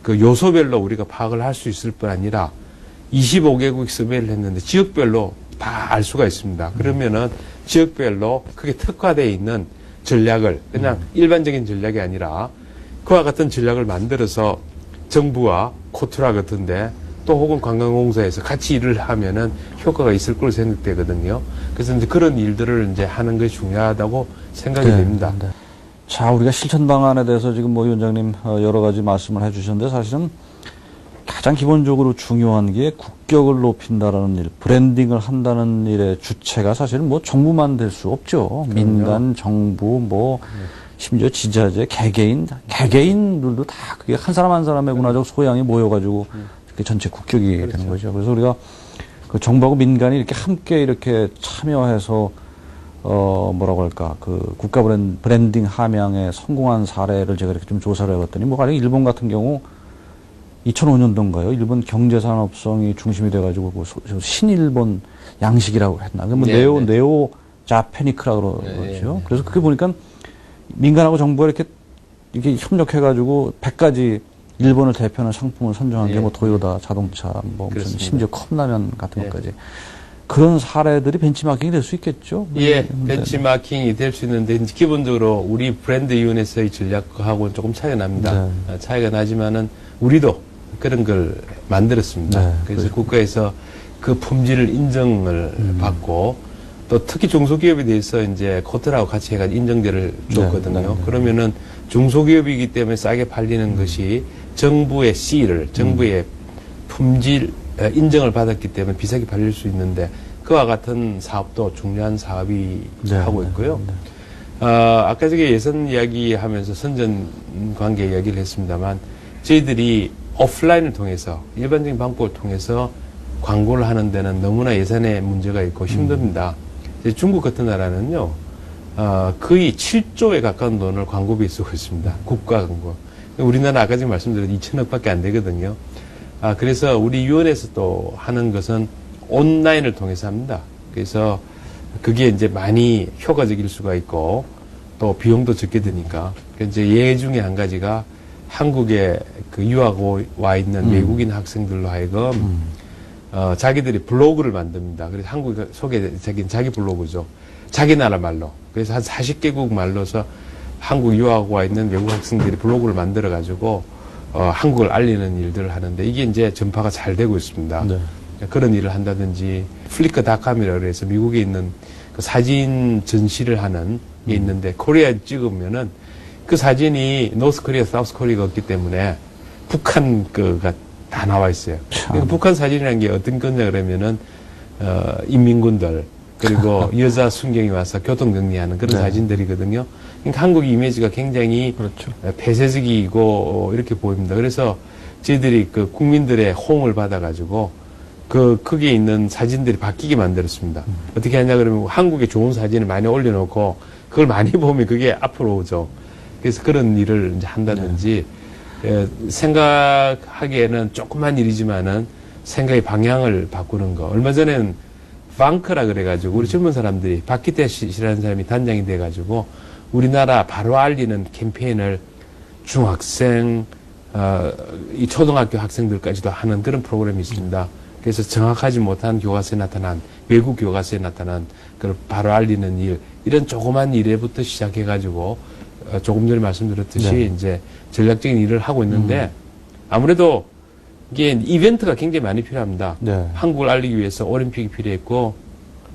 그 요소별로 우리가 파악을 할 수 있을 뿐 아니라 25개국 서베이를 했는데 지역별로 다 알 수가 있습니다. 그러면은 지역별로 크게 특화되어 있는 전략을 그냥 일반적인 전략이 아니라 그와 같은 전략을 만들어서 정부와 코트라 같은데 또 혹은 관광공사에서 같이 일을 하면은 효과가 있을 걸로 생각되거든요. 그래서 이제 그런 일들을 이제 하는 것이 중요하다고 생각이 됩니다. 네. 자, 우리가 실천 방안에 대해서 지금 뭐 위원장님 여러 가지 말씀을 해주셨는데 사실은 가장 기본적으로 중요한 게 국격을 높인다라는 일, 브랜딩을 한다는 일의 주체가 사실은 뭐 정부만 될 수 없죠. 그럼요. 민간, 정부, 뭐 심지어 지자체, 개개인들도 다 그게 한 사람 한 사람의 문화적 소양이 모여가지고 그게 전체 국격이 그렇죠. 되는 거죠. 그래서 우리가 그 정부하고 민간이 이렇게 함께 이렇게 참여해서 뭐라고 할까, 그 국가 브랜딩 함양에 성공한 사례를 제가 이렇게 좀 조사를 해봤더니, 뭐, 가령 일본 같은 경우 2005년도인가요? 일본 경제산업성이 중심이 돼가지고, 신일본 양식이라고 했나? 뭐, 네, 네오 자페니크라고 그러죠. 네. 그래서 그게 보니까 민간하고 정부가 이렇게 협력해가지고 100가지 일본을 대표하는 상품을 선정한 게 뭐 토요타 자동차, 뭐 무슨 그렇습니다. 심지어 컵라면 같은 네. 것까지. 그런 사례들이 벤치마킹이 될 수 있겠죠? 예, 근데 벤치마킹이 될 수 있는데 이제 기본적으로 우리 브랜드 이윤에서의 전략하고는 조금 차이가 납니다. 차이가 나지만은 우리도 그런 걸 만들었습니다. 네, 그래서 그렇죠. 국가에서 그 품질 인정을 받고 또 특히 중소기업에 대해서 이제 코트라고 같이 해가지고 인정제를 줬거든요. 네. 그러면은 중소기업이기 때문에 싸게 팔리는 것이 정부의 C를, 정부의 품질 인정을 받았기 때문에 비싸게 팔릴 수 있는데 그와 같은 사업도 중요한 사업이 하고 있고요. 아까 저기 예선 이야기 하면서 선전 관계 이야기를 했습니다만 저희들이 오프라인을 통해서 일반적인 방법을 통해서 광고를 하는 데는 너무나 예산에 문제가 있고 힘듭니다. 중국 같은 나라는요, 거의 7조에 가까운 돈을 광고비에 쓰고 있습니다. 국가 광고. 우리나라 아까 지금 말씀드린 2천억밖에 안 되거든요. 그래서 우리 유엔에서 또 하는 것은 온라인을 통해서 합니다. 그래서 그게 이제 많이 효과적일 수가 있고 또 비용도 적게 드니까. 이제 예 중에 한 가지가 한국에 그 유학 와 있는 외국인 학생들로 하여금 자기들이 블로그를 만듭니다. 그래서 한국에 소개적인 자기 블로그죠. 자기 나라 말로. 그래서 한 40개국 말로서 한국 유학 와 있는 외국 학생들이 블로그를 만들어가지고 한국을 알리는 일들을 하는데 이게 이제 전파가 잘 되고 있습니다. 네. 그런 일을 한다든지 플리커닷컴이라고 해서 미국에 있는 그 사진 전시를 하는 게 있는데 코리아에 찍으면은 그 사진이 노스 코리아, 사우스 코리아가 없기 때문에 북한 거가 다 나와 있어요. 그러니까 북한 사진이라는 게 어떤 거냐 그러면은 인민군들 그리고 여자 순경이 와서 교통 정리하는 그런 사진들이거든요. 그러니까 한국 이미지가 굉장히 그렇죠. 폐쇄적이고 이렇게 보입니다. 그래서 저희들이 그 국민들의 호응을 받아가지고 거기에 있는 사진들이 바뀌게 만들었습니다. 어떻게 하냐 그러면 한국에 좋은 사진을 많이 올려놓고 그걸 많이 보면 그게 앞으로 오죠. 그래서 그런 일을 이제 한다든지 생각하기에는 조그만 일이지만은 생각의 방향을 바꾸는 거. 얼마 전에는 방크라 그래가지고 우리 젊은 사람들이 박기태 씨라는 사람이 단장이 돼가지고 우리나라 바로 알리는 캠페인을 중학생, 이 초등학교 학생들까지도 하는 그런 프로그램이 있습니다. 그래서 정확하지 못한 교과서에 나타난, 외국 교과서에 나타난 그걸 바로 알리는 일, 이런 조그만 일에부터 시작해가지고 조금 전에 말씀드렸듯이 이제 전략적인 일을 하고 있는데 아무래도 이게 이벤트가 굉장히 많이 필요합니다. 한국을 알리기 위해서 올림픽이 필요했고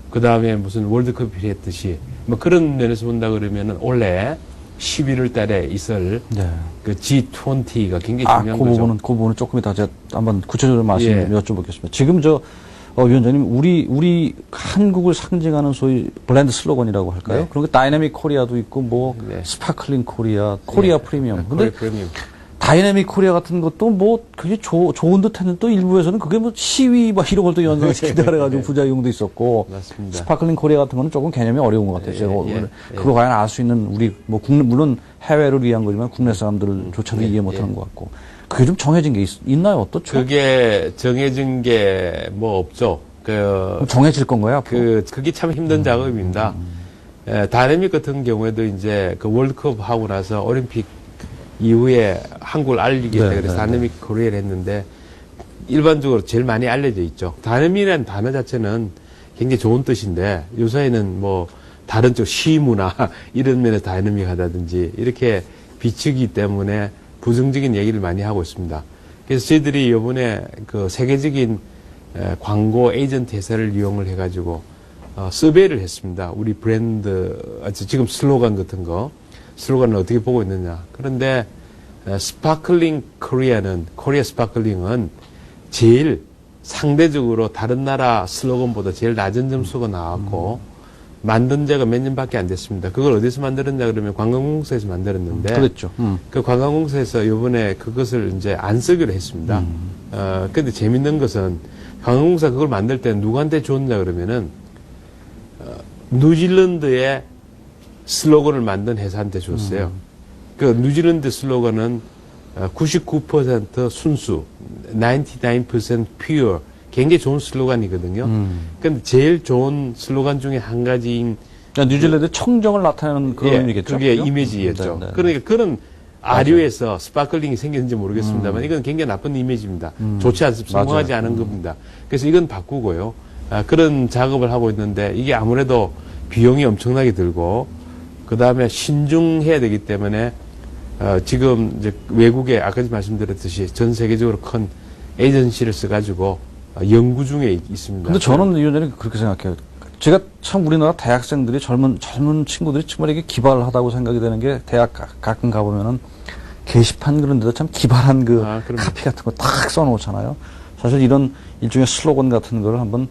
그 다음에 무슨 월드컵이 필요했듯이 뭐 그런 면에서 본다 그러면은 올해 11월 달에 있을 그 G20가 굉장히 중요한 거죠. 그 부분은 조금 이따 제가 한번 구체적으로 말씀 여쭤보겠습니다. 지금 위원장님, 우리 한국을 상징하는 소위 브랜드 슬로건이라고 할까요? 그런 게 다이내믹 코리아도 있고, 스파클링 코리아, 코리아 프리미엄. 근데 다이내믹 코리아 같은 것도 뭐, 그게 좋은 듯 했는데 또 일부에서는 그게 뭐 시위 막 이런 걸 또 연상시키다 그래가지고 부작용도 있었고. 맞습니다. 스파클링 코리아 같은 거는 조금 개념이 어려운 것 같아요. 제가 그거 과연 알 수 있는 우리, 뭐, 물론 해외를 위한 거지만 국내 사람들조차도 이해 못하는 것 같고. 그게 좀 정해진 게 있나요? 어떻죠? 그게 정해진 게 뭐 없죠. 그럼 정해질 건가요? 앞으로? 그게 참 힘든 작업입니다. 다이내믹 같은 경우에도 이제 그 월드컵 하고 나서 올림픽 이후에 한국을 알리겠다 그래서 다이내믹 코리아를 했는데 일반적으로 제일 많이 알려져 있죠. 다이내믹이라는 단어 자체는 굉장히 좋은 뜻인데 요새는 뭐 다른 쪽 시문화 이런 면에서 다이내믹하다든지 이렇게 비추기 때문에 부정적인 얘기를 많이 하고 있습니다. 그래서 저희들이 이번에 그 세계적인 광고 에이전트 회사를 이용을 해가지고 서베이를 했습니다. 우리 브랜드 지금 슬로건 같은 거 슬로건을 어떻게 보고 있느냐. 그런데 스파클링 코리아는 코리아 스파클링은 제일 상대적으로 다른 나라 슬로건보다 제일 낮은 점수가 나왔고 만든 지가 몇 년밖에 안 됐습니다. 그걸 어디서 만들었냐 그러면 관광공사에서 만들었는데. 그렇죠. 그 관광공사에서 이번에 그것을 이제 안 쓰기로 했습니다. 근데 재밌는 것은 관광공사 그걸 만들 때 누구한테 줬냐 그러면은, 뉴질랜드의 슬로건을 만든 회사한테 줬어요. 그 뉴질랜드 슬로건은 99% 순수, 99% pure. 굉장히 좋은 슬로건이거든요. 근데 제일 좋은 슬로건 중에 한 가지인 그러니까 뉴질랜드 청정을 나타내는 그런 의미겠죠. 그게 그죠? 이미지였죠. 네, 네. 그러니까 그런 아류에서 스파클링이 생겼는지 모르겠습니다만 이건 굉장히 나쁜 이미지입니다. 좋지 않습니다. 성공하지 맞아요. 않은 겁니다. 그래서 이건 바꾸고요. 그런 작업을 하고 있는데 이게 아무래도 비용이 엄청나게 들고 그 다음에 신중해야 되기 때문에 지금 이제 외국에 아까 말씀드렸듯이 전 세계적으로 큰 에이전시를 써가지고 연구 중에 있습니다. 근데 저는 위원장님 그렇게 생각해요. 제가 참 우리나라 대학생들이 젊은 친구들이 정말 이게 기발하다고 생각이 되는 게 대학 가끔 가보면은 게시판 그런 데도 참 기발한 그 카피 같은 거 탁 써놓잖아요. 사실 이런 일종의 슬로건 같은 거를 한번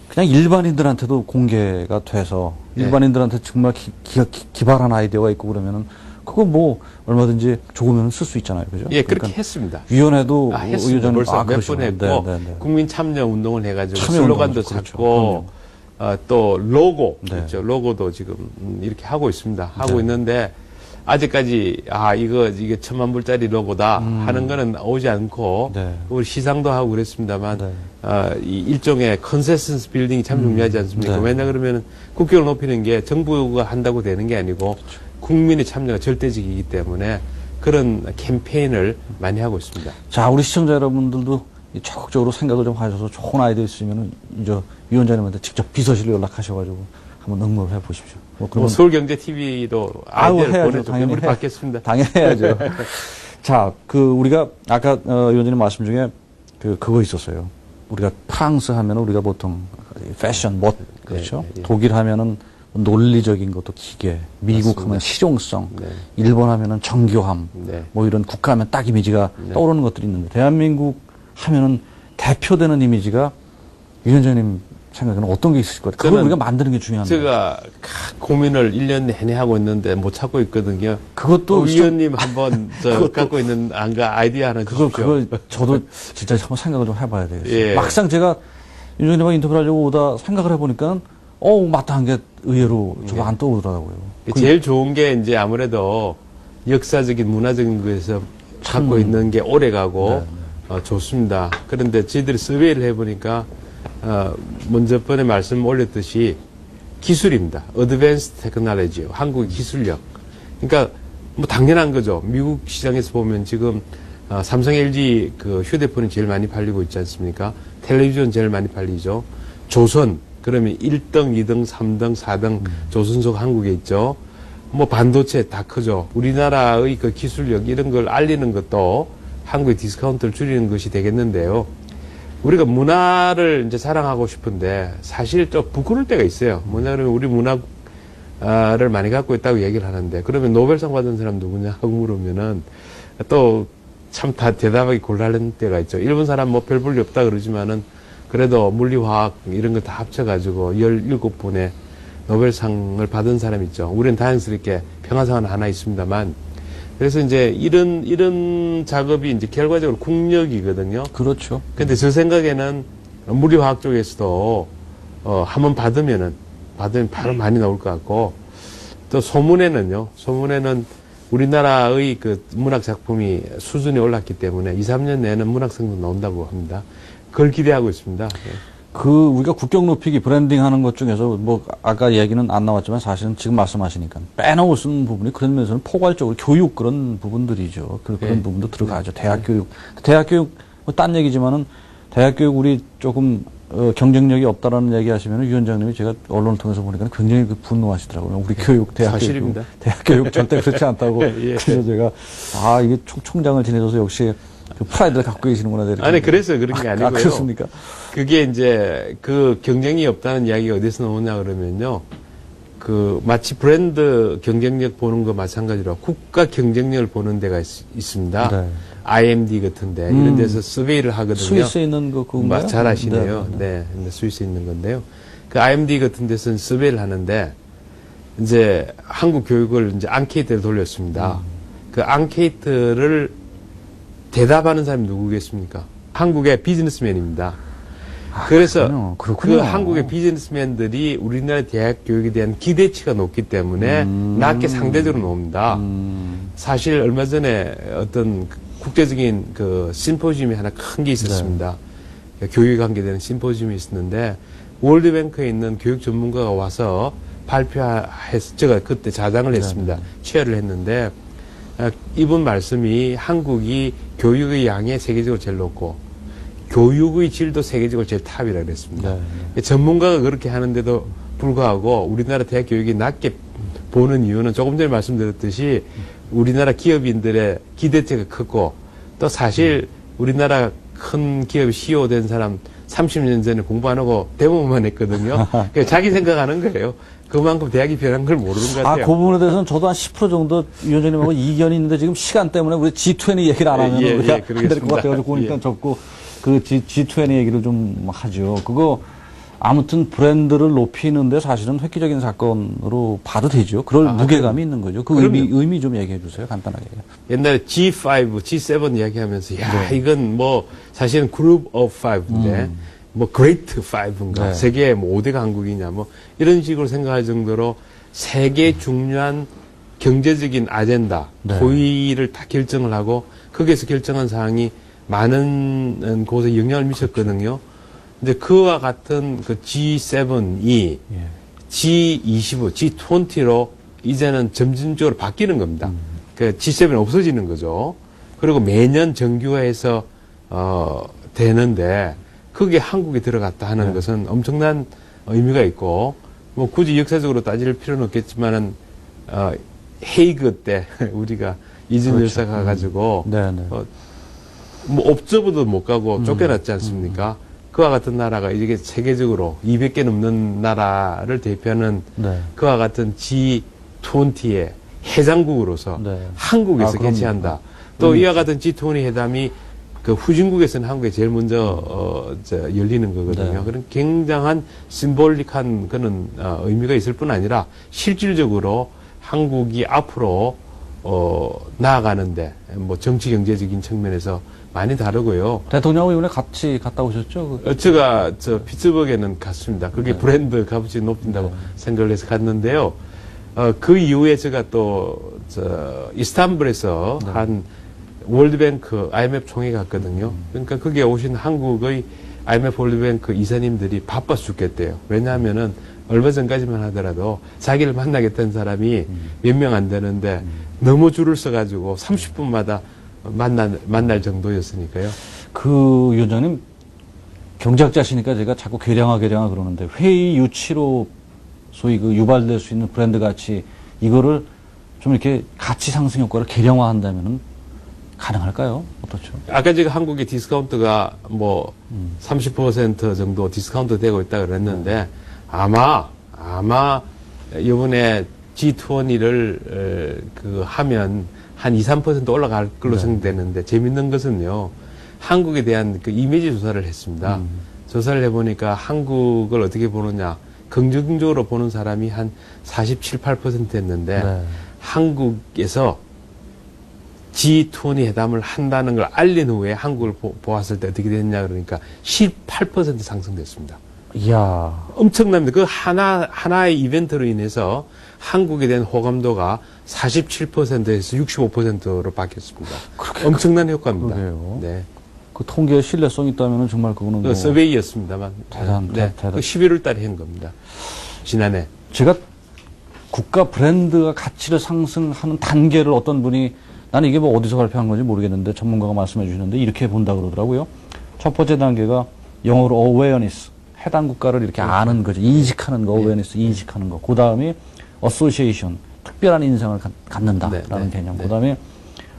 그냥 일반인들한테도 공개가 돼서 일반인들한테 정말 기발한 아이디어가 있고 그러면은 그거 뭐 얼마든지 조금은 쓸 수 있잖아요. 그죠? 예, 그러니까 그렇게 했습니다. 위원회도 했습니다. 벌써 몇 번 했고 네. 국민 참여 운동을 해가지고 참여 슬로건도 운동이죠. 찾고 또 로고 네. 있죠. 로고도 지금 이렇게 하고 있습니다. 하고 있는데 아직까지 이게 1,000만 불짜리 로고다 하는 거는 오지 않고 네. 우리 시상도 하고 그랬습니다만 네. 이 일종의 컨센서스 빌딩이 참 중요하지 않습니까? 네. 왜냐 그러면 국격을 높이는 게 정부가 한다고 되는 게 아니고 그렇죠. 국민의 참여가 절대적이기 때문에 그런 캠페인을 많이 하고 있습니다. 자, 우리 시청자 여러분들도 적극적으로 생각을 좀 하셔서 좋은 아이디어 있으면 이제 위원장님한테 직접 비서실로 연락하셔가지고 한번 응모를 해보십시오. 뭐 서울경제TV도 아이디어를 해야죠. 보내서 당연히 우리 받겠습니다. 당연히 해야죠. 자, 우리가 아까 위원장님 말씀 중에 그거 있었어요. 우리가 프랑스 하면은 우리가 보통 패션, 멋, 그렇죠? 네. 독일 하면은 논리적인 것도 기계, 미국 맞습니다. 하면 실용성, 네. 일본 하면은 정교함, 네. 뭐 이런 국가 하면 딱 이미지가 떠오르는 것들이 있는데 대한민국 하면은 대표되는 이미지가 위원장님 생각에는 어떤 게 있을 것 같아요? 그걸 우리가 만드는 게 중요한데. 제가 고민을 1년 내내 하고 있는데 못 찾고 있거든요. 그것도 위원님 한번 갖고 있는 아이디어 하나 주십시오. 그거 저도 진짜 한번 생각을 좀 해봐야 되겠어요. 예. 막상 제가 위원장님하고 인터뷰를 하려고 오다 생각을 해보니까 마땅한 게 의외로 저도 안 떠오르더라고요. 제일 좋은 게 이제 아무래도 역사적인 문화적인 거에서 갖고 있는 게 오래 가고 좋습니다. 그런데 저희들이 서베이를 해보니까 먼저 번에 말씀 올렸듯이 기술입니다. 어드밴스드 테크놀로지, 한국의 기술력. 그러니까 뭐 당연한 거죠. 미국 시장에서 보면 지금 삼성, LG 그 휴대폰이 제일 많이 팔리고 있지 않습니까? 텔레비전 제일 많이 팔리죠. 조선, 그러면 1등, 2등, 3등, 4등 조선소가 한국에 있죠. 뭐 반도체 다 크죠. 우리나라의 그 기술력 이런 걸 알리는 것도 한국의 디스카운트를 줄이는 것이 되겠는데요. 우리가 문화를 이제 사랑하고 싶은데 사실 좀 부끄러울 때가 있어요. 뭐냐 그러면 우리 문화를 많이 갖고 있다고 얘기를 하는데 그러면 노벨상 받은 사람 누구냐 하고 물으면은 또 참 다 대답하기 곤란한 때가 있죠. 일본 사람 뭐 별 볼일 없다 그러지만은 그래도 물리화학 이런 거 다 합쳐가지고 17분의 노벨상을 받은 사람 있죠. 우리는 다행스럽게 평화상은 하나 있습니다만 그래서 이제 이런 작업이 이제 결과적으로 국력이거든요. 그렇죠. 근데 저 생각에는 물리화학 쪽에서도 한번 받으면 바로 많이 나올 것 같고 또 소문에는 우리나라의 그 문학 작품이 수준이 올랐기 때문에 2, 3년 내에는 문학상도 나온다고 합니다. 그걸 기대하고 있습니다. 우리가 국격 높이기 브랜딩 하는 것 중에서 뭐 아까 얘기는 안 나왔지만 사실은 지금 말씀하시니까 빼놓을 수 있는 부분이 그런 면에서는 포괄적으로 교육 그런 부분들이죠. 그런 부분도 들어가죠. 대학 교육 뭐 딴 얘기지만은 대학 교육 우리 조금 경쟁력이 없다라는 얘기 하시면 위원장님이 제가 언론을 통해서 보니까 굉장히 분노하시더라고요. 우리 교육, 대학 사실입니다. 교육. 대학 교육 절대 그렇지 않다고. 예. 그래서 제가, 이게 총장을 지내줘서 역시 그 프라이드를 갖고 계시는구나. 이렇게. 아니, 그래서 그런 게 아니고요. 그렇습니까? 그게 이제 그 경쟁이 없다는 이야기가 어디서 나오냐 그러면요. 마치 브랜드 경쟁력 보는 거 마찬가지로 국가 경쟁력을 보는 데가 있습니다. 네. IMD 같은데 이런 데서 서베이를 하거든요. 스위스에 있는 그건가요? 잘 아시네요. 네. 네. 스위스에 있는 건데요. 그 IMD 같은 데서는 서베이를 하는데 이제 한국 교육을 이제 앙케이트를 돌렸습니다. 그 앙케이트를 대답하는 사람이 누구겠습니까? 한국의 비즈니스맨입니다. 그래서 그렇군요. 그 한국의 비즈니스맨들이 우리나라 대학 교육에 대한 기대치가 높기 때문에 낮게 상대적으로 높습니다. 사실 얼마 전에 어떤 국제적인 그 심포지움이 하나 큰 게 있었습니다. 교육에 관계되는 심포지움이 있었는데 월드뱅크에 있는 교육 전문가가 와서 발표해서 제가 그때 자장을 했습니다. 취하를 했는데 이분 말씀이 한국이 교육의 양이 세계적으로 제일 높고 교육의 질도 세계적으로 제일 탑이라고 그랬습니다. 전문가가 그렇게 하는데도 불구하고 우리나라 대학 교육이 낮게 보는 이유는 조금 전에 말씀드렸듯이 우리나라 기업인들의 기대치가 크고 또 사실 우리나라 큰 기업 CEO 된 사람 30년 전에 공부 안 하고 대모만 했거든요. 그러니까 자기 생각하는 거예요. 그만큼 대학이 변한 걸 모르는 것 같아요. 그 부분에 대해서는 저도 한 10% 정도 위원장님하고 이견이 있는데 지금 시간 때문에 우리 G20 얘기를 안 하면 우리가 안 될 것 같아가지고 일단 접고 그 G20 얘기를 좀 하죠. 그거 아무튼 브랜드를 높이는데 사실은 획기적인 사건으로 봐도 되죠. 그럴 무게감이 있는 거죠. 그 의미 좀 얘기해 주세요. 간단하게. 옛날에 G5, G7 이야기하면서 이건 뭐 사실은 그룹 오브 5인데 뭐 그레이트 5인가 세계 뭐 5대가 한국이냐 뭐 이런 식으로 생각할 정도로 세계 중요한 경제적인 아젠다 고의를 다 결정을 하고 거기에서 결정한 사항이 많은 곳에 영향을 미쳤거든요. 근데 그와 같은 그 G7이 G20, G20로 이제는 점진적으로 바뀌는 겁니다. 그 G7은 없어지는 거죠. 그리고 매년 정규화해서 되는데 그게 한국에 들어갔다 하는 것은 엄청난 의미가 있고 뭐 굳이 역사적으로 따질 필요는 없겠지만은 헤이그 때 우리가 이준 열사 가가지고 뭐 옵저버도 못 가고 쫓겨났지 않습니까? 그와 같은 나라가 이게 세계적으로 200개 넘는 나라를 대표하는 그와 같은 G20의 회장국으로서 한국에서 개최한다. 또 이와 같은 G20 회담이 그 후진국에서는 한국에 제일 먼저 열리는 거거든요. 그런 굉장한 심볼릭한 그런 의미가 있을 뿐 아니라 실질적으로 한국이 앞으로 나아가는데 뭐 정치 경제적인 측면에서 많이 다르고요. 대통령은 이번에 같이 갔다 오셨죠? 제가 피츠버그에는 갔습니다. 그게 브랜드 값어치 높인다고 생각을 해서 갔는데요. 그 이후에 제가 또 이스탄불에서 한 월드뱅크 IMF 총회 갔거든요. 그러니까 거기에 오신 한국의 IMF 월드뱅크 이사님들이 바빠 죽겠대요. 왜냐하면은 얼마 전까지만 하더라도 자기를 만나겠다는 사람이 몇 명 안 되는데 너무 줄을 서가지고 30분마다 만날 정도였으니까요. 그 위원장님 경제학자시니까 제가 자꾸 괴량화 그러는데 회의 유치로 소위 그 유발될 수 있는 브랜드 가치 이거를 좀 이렇게 가치 상승 효과를 계량화한다면은 가능할까요? 어떻죠? 아까 제가 한국의 디스카운트가 뭐 30% 정도 디스카운트 되고 있다 그랬는데 아마 이번에 G20를 하면 한 2, 3% 올라갈 걸로 생각되는데 재밌는 것은요. 한국에 대한 그 이미지 조사를 했습니다. 조사를 해보니까 한국을 어떻게 보느냐. 긍정적으로 보는 사람이 한 47, 8% 했는데 한국에서 G20 회담을 한다는 걸 알린 후에 한국을 보았을 때 어떻게 됐냐 그러니까 18% 상승됐습니다. 이야. 엄청납니다. 그 하나의 이벤트로 인해서 한국에 대한 호감도가 47%에서 65%로 바뀌었습니다. 엄청난 효과입니다. 네. 그 통계에 신뢰성이 있다면 정말 그거는 뭐 서베이였습니다만. 대단. 그 11월 달에 한 겁니다. 지난해. 제가 국가 브랜드가 가치를 상승하는 단계를 어떤 분이 나는 이게 뭐 어디서 발표한 건지 모르겠는데 전문가가 말씀해 주시는데 이렇게 본다 그러더라고요. 첫 번째 단계가 영어로 awareness. 해당 국가를 이렇게 아는 거죠. 인식하는 거, awareness, 인식하는 거. 그 다음에 association, 특별한 인상을 갖는다라는 개념. 그 다음에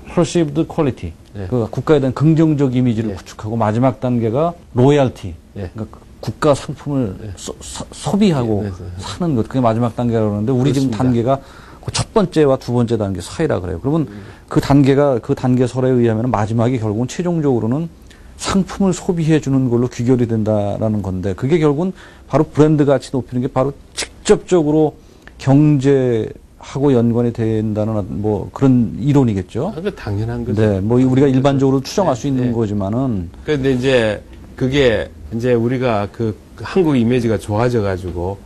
perceived quality, 그 국가에 대한 긍정적 이미지를 구축하고 마지막 단계가 loyalty, 그러니까 국가 상품을 소비하고 사는 것. 그게 마지막 단계라고 그러는데 우리 지금 단계가 그 첫 번째와 두 번째 단계 사이라 그래요. 그러면 그 단계설에 의하면 마지막이 결국은 최종적으로는 상품을 소비해 주는 걸로 귀결이 된다라는 건데 그게 결국은 바로 브랜드 가치 높이는 게 바로 직접적으로 경제하고 연관이 된다는 뭐 그런 이론이겠죠. 그 당연한 거죠. 네, 뭐 우리가 일반적으로 추정할 수 있는 거지만은. 그런데 이제 그게 이제 우리가 그 한국 이미지가 좋아져가지고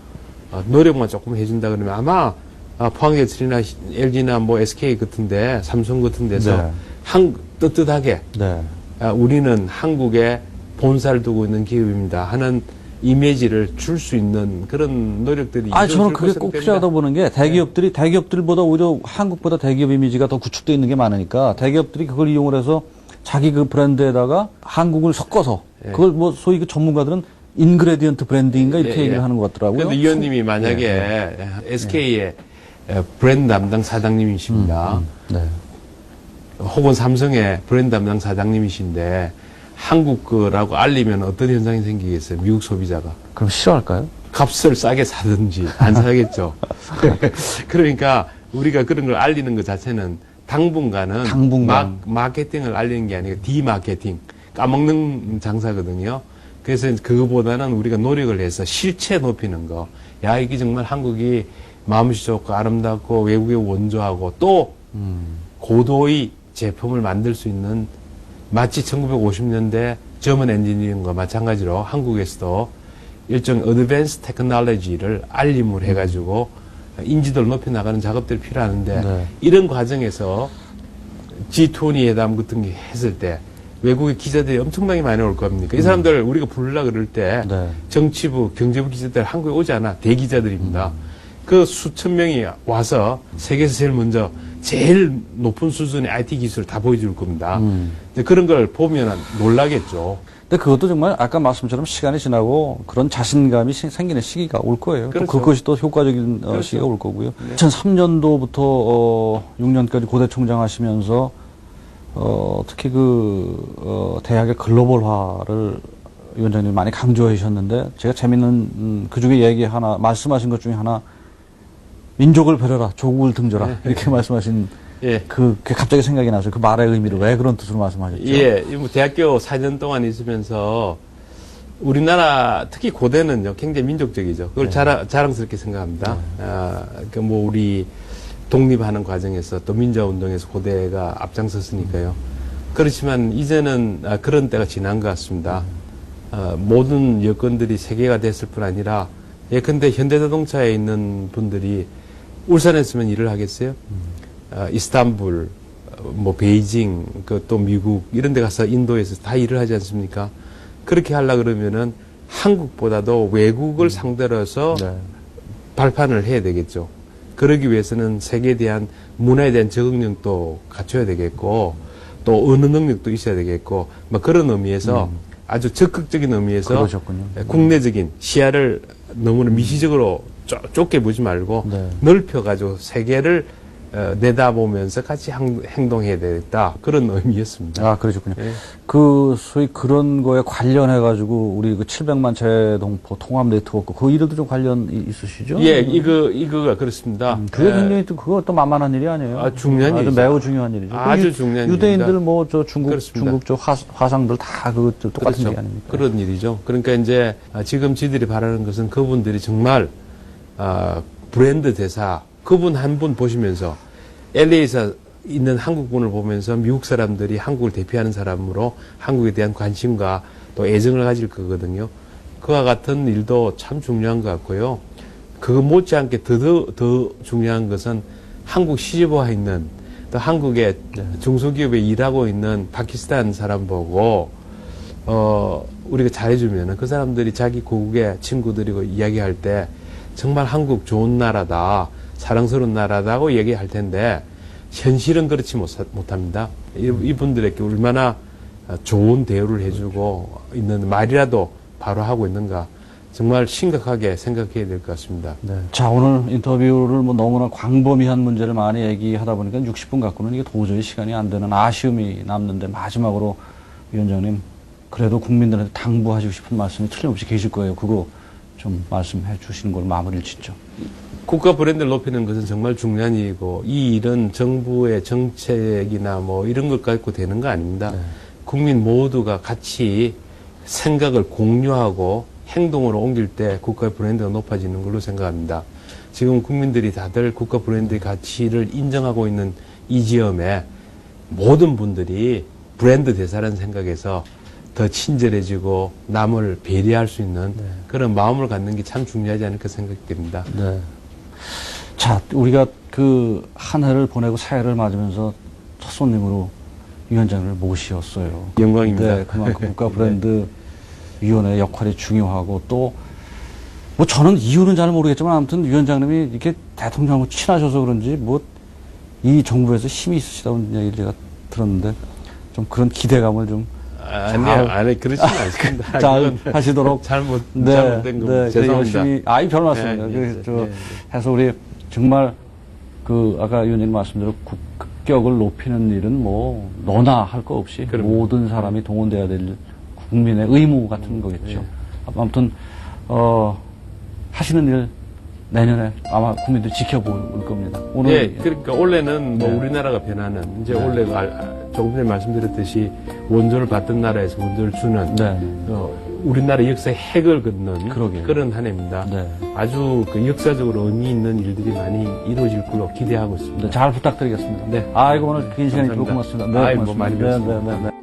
노력만 조금 해준다 그러면 아마 포항제철이나 LG나 뭐 SK 같은데 삼성 같은 데서 네. 떳떳하게 네. 우리는 한국에 본사를 두고 있는 기업입니다 하는 이미지를 줄 수 있는 그런 노력들이 저는 그게 꼭 필요하다고 보는 게 대기업들보다 오히려 한국보다 대기업 이미지가 더 구축되어 있는 게 많으니까 대기업들이 그걸 이용을 해서 자기 그 브랜드에다가 한국을 섞어서 그걸 뭐 소위 그 전문가들은 인그레디언트 브랜딩인가 이렇게 얘기를 하는 것 같더라고요. 그런데 이 의원님이 만약에 SK의 브랜드 담당 사장님이십니다. 네. 혹은 삼성의 브랜드 담당 사장님이신데 한국 거라고 알리면 어떤 현상이 생기겠어요? 미국 소비자가. 그럼 싫어할까요? 값을 싸게 사든지 안 사겠죠. 그러니까 우리가 그런 걸 알리는 것 자체는 당분간은 마케팅을 알리는 게 아니고 디마케팅, 까먹는 장사거든요. 그래서 그거보다는 우리가 노력을 해서 실체 높이는 거. 야, 이게 정말 한국이 마음씨 좋고 아름답고 외국에 원조하고 또 고도의 제품을 만들 수 있는 마치 1950년대 저먼 엔지니어링과 마찬가지로 한국에서도 일종 어드밴스 테크놀로지를 알림을 해가지고 인지도를 높여 나가는 작업들이 필요하는데 이런 과정에서 G20 회담 같은 게 했을 때 외국의 기자들이 엄청나게 많이 올 겁니까? 이 사람들 우리가 부르려고 그럴 때 정치부, 경제부 기자들 한국에 오지 않아. 대기자들입니다. 그 수천 명이 와서 세계에서 제일 높은 수준의 IT 기술을 다 보여줄 겁니다. 근데 그런 걸 보면 놀라겠죠. 근데 그것도 정말 아까 말씀처럼 시간이 지나고 그런 자신감이 생기는 시기가 올 거예요. 그렇죠. 또 그것이 또 효과적인 시기가 올 거고요. 2003년도부터 6년까지 고대총장 하시면서 특히 대학의 글로벌화를 위원장님이 많이 강조해 주셨는데 제가 재밌는 그 중에 말씀하신 것 중에 하나 민족을 배려라, 조국을 등져라 이렇게 말씀하신 그게 갑자기 생각이 나서 그 말의 의미를 왜 그런 뜻으로 말씀하셨죠? 뭐 대학교 4년 동안 있으면서 우리나라 특히 고대는요 굉장히 민족적이죠. 그걸 자랑스럽게 생각합니다. 우리 독립하는 과정에서 또 민주화운동에서 고대가 앞장섰으니까요. 그렇지만 이제는 그런 때가 지난 것 같습니다. 모든 여건들이 세계가 됐을 뿐 아니라 예컨대 현대자동차에 있는 분들이 울산에 있으면 일을 하겠어요? 이스탄불, 베이징, 또 미국 이런 데 가서 인도에서 다 일을 하지 않습니까? 그렇게 하려 그러면은 한국보다도 외국을 상대로 해서 발판을 해야 되겠죠. 그러기 위해서는 세계에 대한 문화에 대한 적응력도 갖춰야 되겠고 또 언어 능력도 있어야 되겠고 그런 의미에서 아주 적극적인 의미에서 그러셨군요. 국내적인 시야를 너무나 미시적으로 좁게 보지 말고 넓혀가지고 세계를 내다보면서 같이 행동해야 되겠다. 그런 의미였습니다. 그러셨군요. 소위 그런 거에 관련해가지고, 우리 700만 재동포 통합 네트워크, 그 일에도 좀 관련 있으시죠? 이거가 그렇습니다. 그게 굉장히 그거 또 만만한 일이 아니에요. 중요한 일이죠. 매우 중요한 일이죠. 아주 중요한 유대인들 일입니다. 중국 화상들 다 똑같은 게 아닙니까? 그런 일이죠. 그러니까 이제 지금 지들이 바라는 것은 그분들이 정말, 브랜드 대사, 그분 한 분 보시면서 LA에서 있는 한국분을 보면서 미국 사람들이 한국을 대표하는 사람으로 한국에 대한 관심과 또 애정을 가질 거거든요. 그와 같은 일도 참 중요한 것 같고요. 그거 못지않게 더 중요한 것은 한국 시집와 있는 또 한국의 중소기업에 일하고 있는 파키스탄 사람 보고 우리가 잘해주면은 그 사람들이 자기 고국의 친구들이고 이야기할 때 정말 한국 좋은 나라다. 사랑스러운 나라다고 얘기할 텐데 현실은 그렇지 못합니다. 이분들에게 얼마나 좋은 대우를 해주고 있는 말이라도 바로 하고 있는가 정말 심각하게 생각해야 될 것 같습니다. 자, 오늘 인터뷰를 너무나 광범위한 문제를 많이 얘기하다 보니까 60분 갖고는 이게 도저히 시간이 안 되는 아쉬움이 남는데 마지막으로 위원장님 그래도 국민들한테 당부하시고 싶은 말씀이 틀림없이 계실 거예요. 그거 좀 말씀해 주시는 걸로 마무리를 짓죠. 국가 브랜드를 높이는 것은 정말 중요한 일이고 이 일은 정부의 정책이나 이런 것 갖고 되는 거 아닙니다. 국민 모두가 같이 생각을 공유하고 행동으로 옮길 때 국가 브랜드가 높아지는 걸로 생각합니다. 지금 국민들이 다들 국가 브랜드의 가치를 인정하고 있는 이 지점에 모든 분들이 브랜드 대사라는 생각에서 더 친절해지고 남을 배려할 수 있는 그런 마음을 갖는 게 참 중요하지 않을까 생각됩니다. 네. 자, 우리가 그 한 해를 보내고 새해를 맞으면서 첫 손님으로 위원장을 모시었어요. 영광입니다. 네, 그만큼 국가 브랜드 위원회의 역할이 중요하고 또 뭐 저는 이유는 잘 모르겠지만 아무튼 위원장님이 이렇게 대통령하고 친하셔서 그런지 뭐 이 정부에서 힘이 있으시다는 얘기를 제가 들었는데 좀 그런 기대감을 좀 아니, 그렇지는 않습니다. 잘 그건 하시도록 잘못된 거 네, 죄송합니다. 열심히 별 말씀입니다. 해서 우리 정말 그 아까 위원님 말씀대로 국격을 높이는 일은 뭐 너나 할 거 없이 모든 사람이 동원돼야 될 국민의 의무 같은 거겠죠. 아무튼 하시는 일 내년에 아마 국민들이 지켜볼 겁니다. 오늘 예, 그러니까 원래는 뭐 네. 우리나라가 변하는 이제 원래 조금 전에 말씀드렸듯이 원조를 받던 나라에서 원조를 주는 네. 우리나라 역사의 핵을 긋는 그러게요. 그런 한 해입니다. 네. 아주 그 역사적으로 의미 있는 일들이 많이 이루어질 걸로 기대하고 있습니다. 잘 부탁드리겠습니다. 네. 아이고 오늘 긴 시간이 감사합니다. 고맙습니다. 네, 아이, 뭐 고맙습니다. 많이 배웠습니다. 네.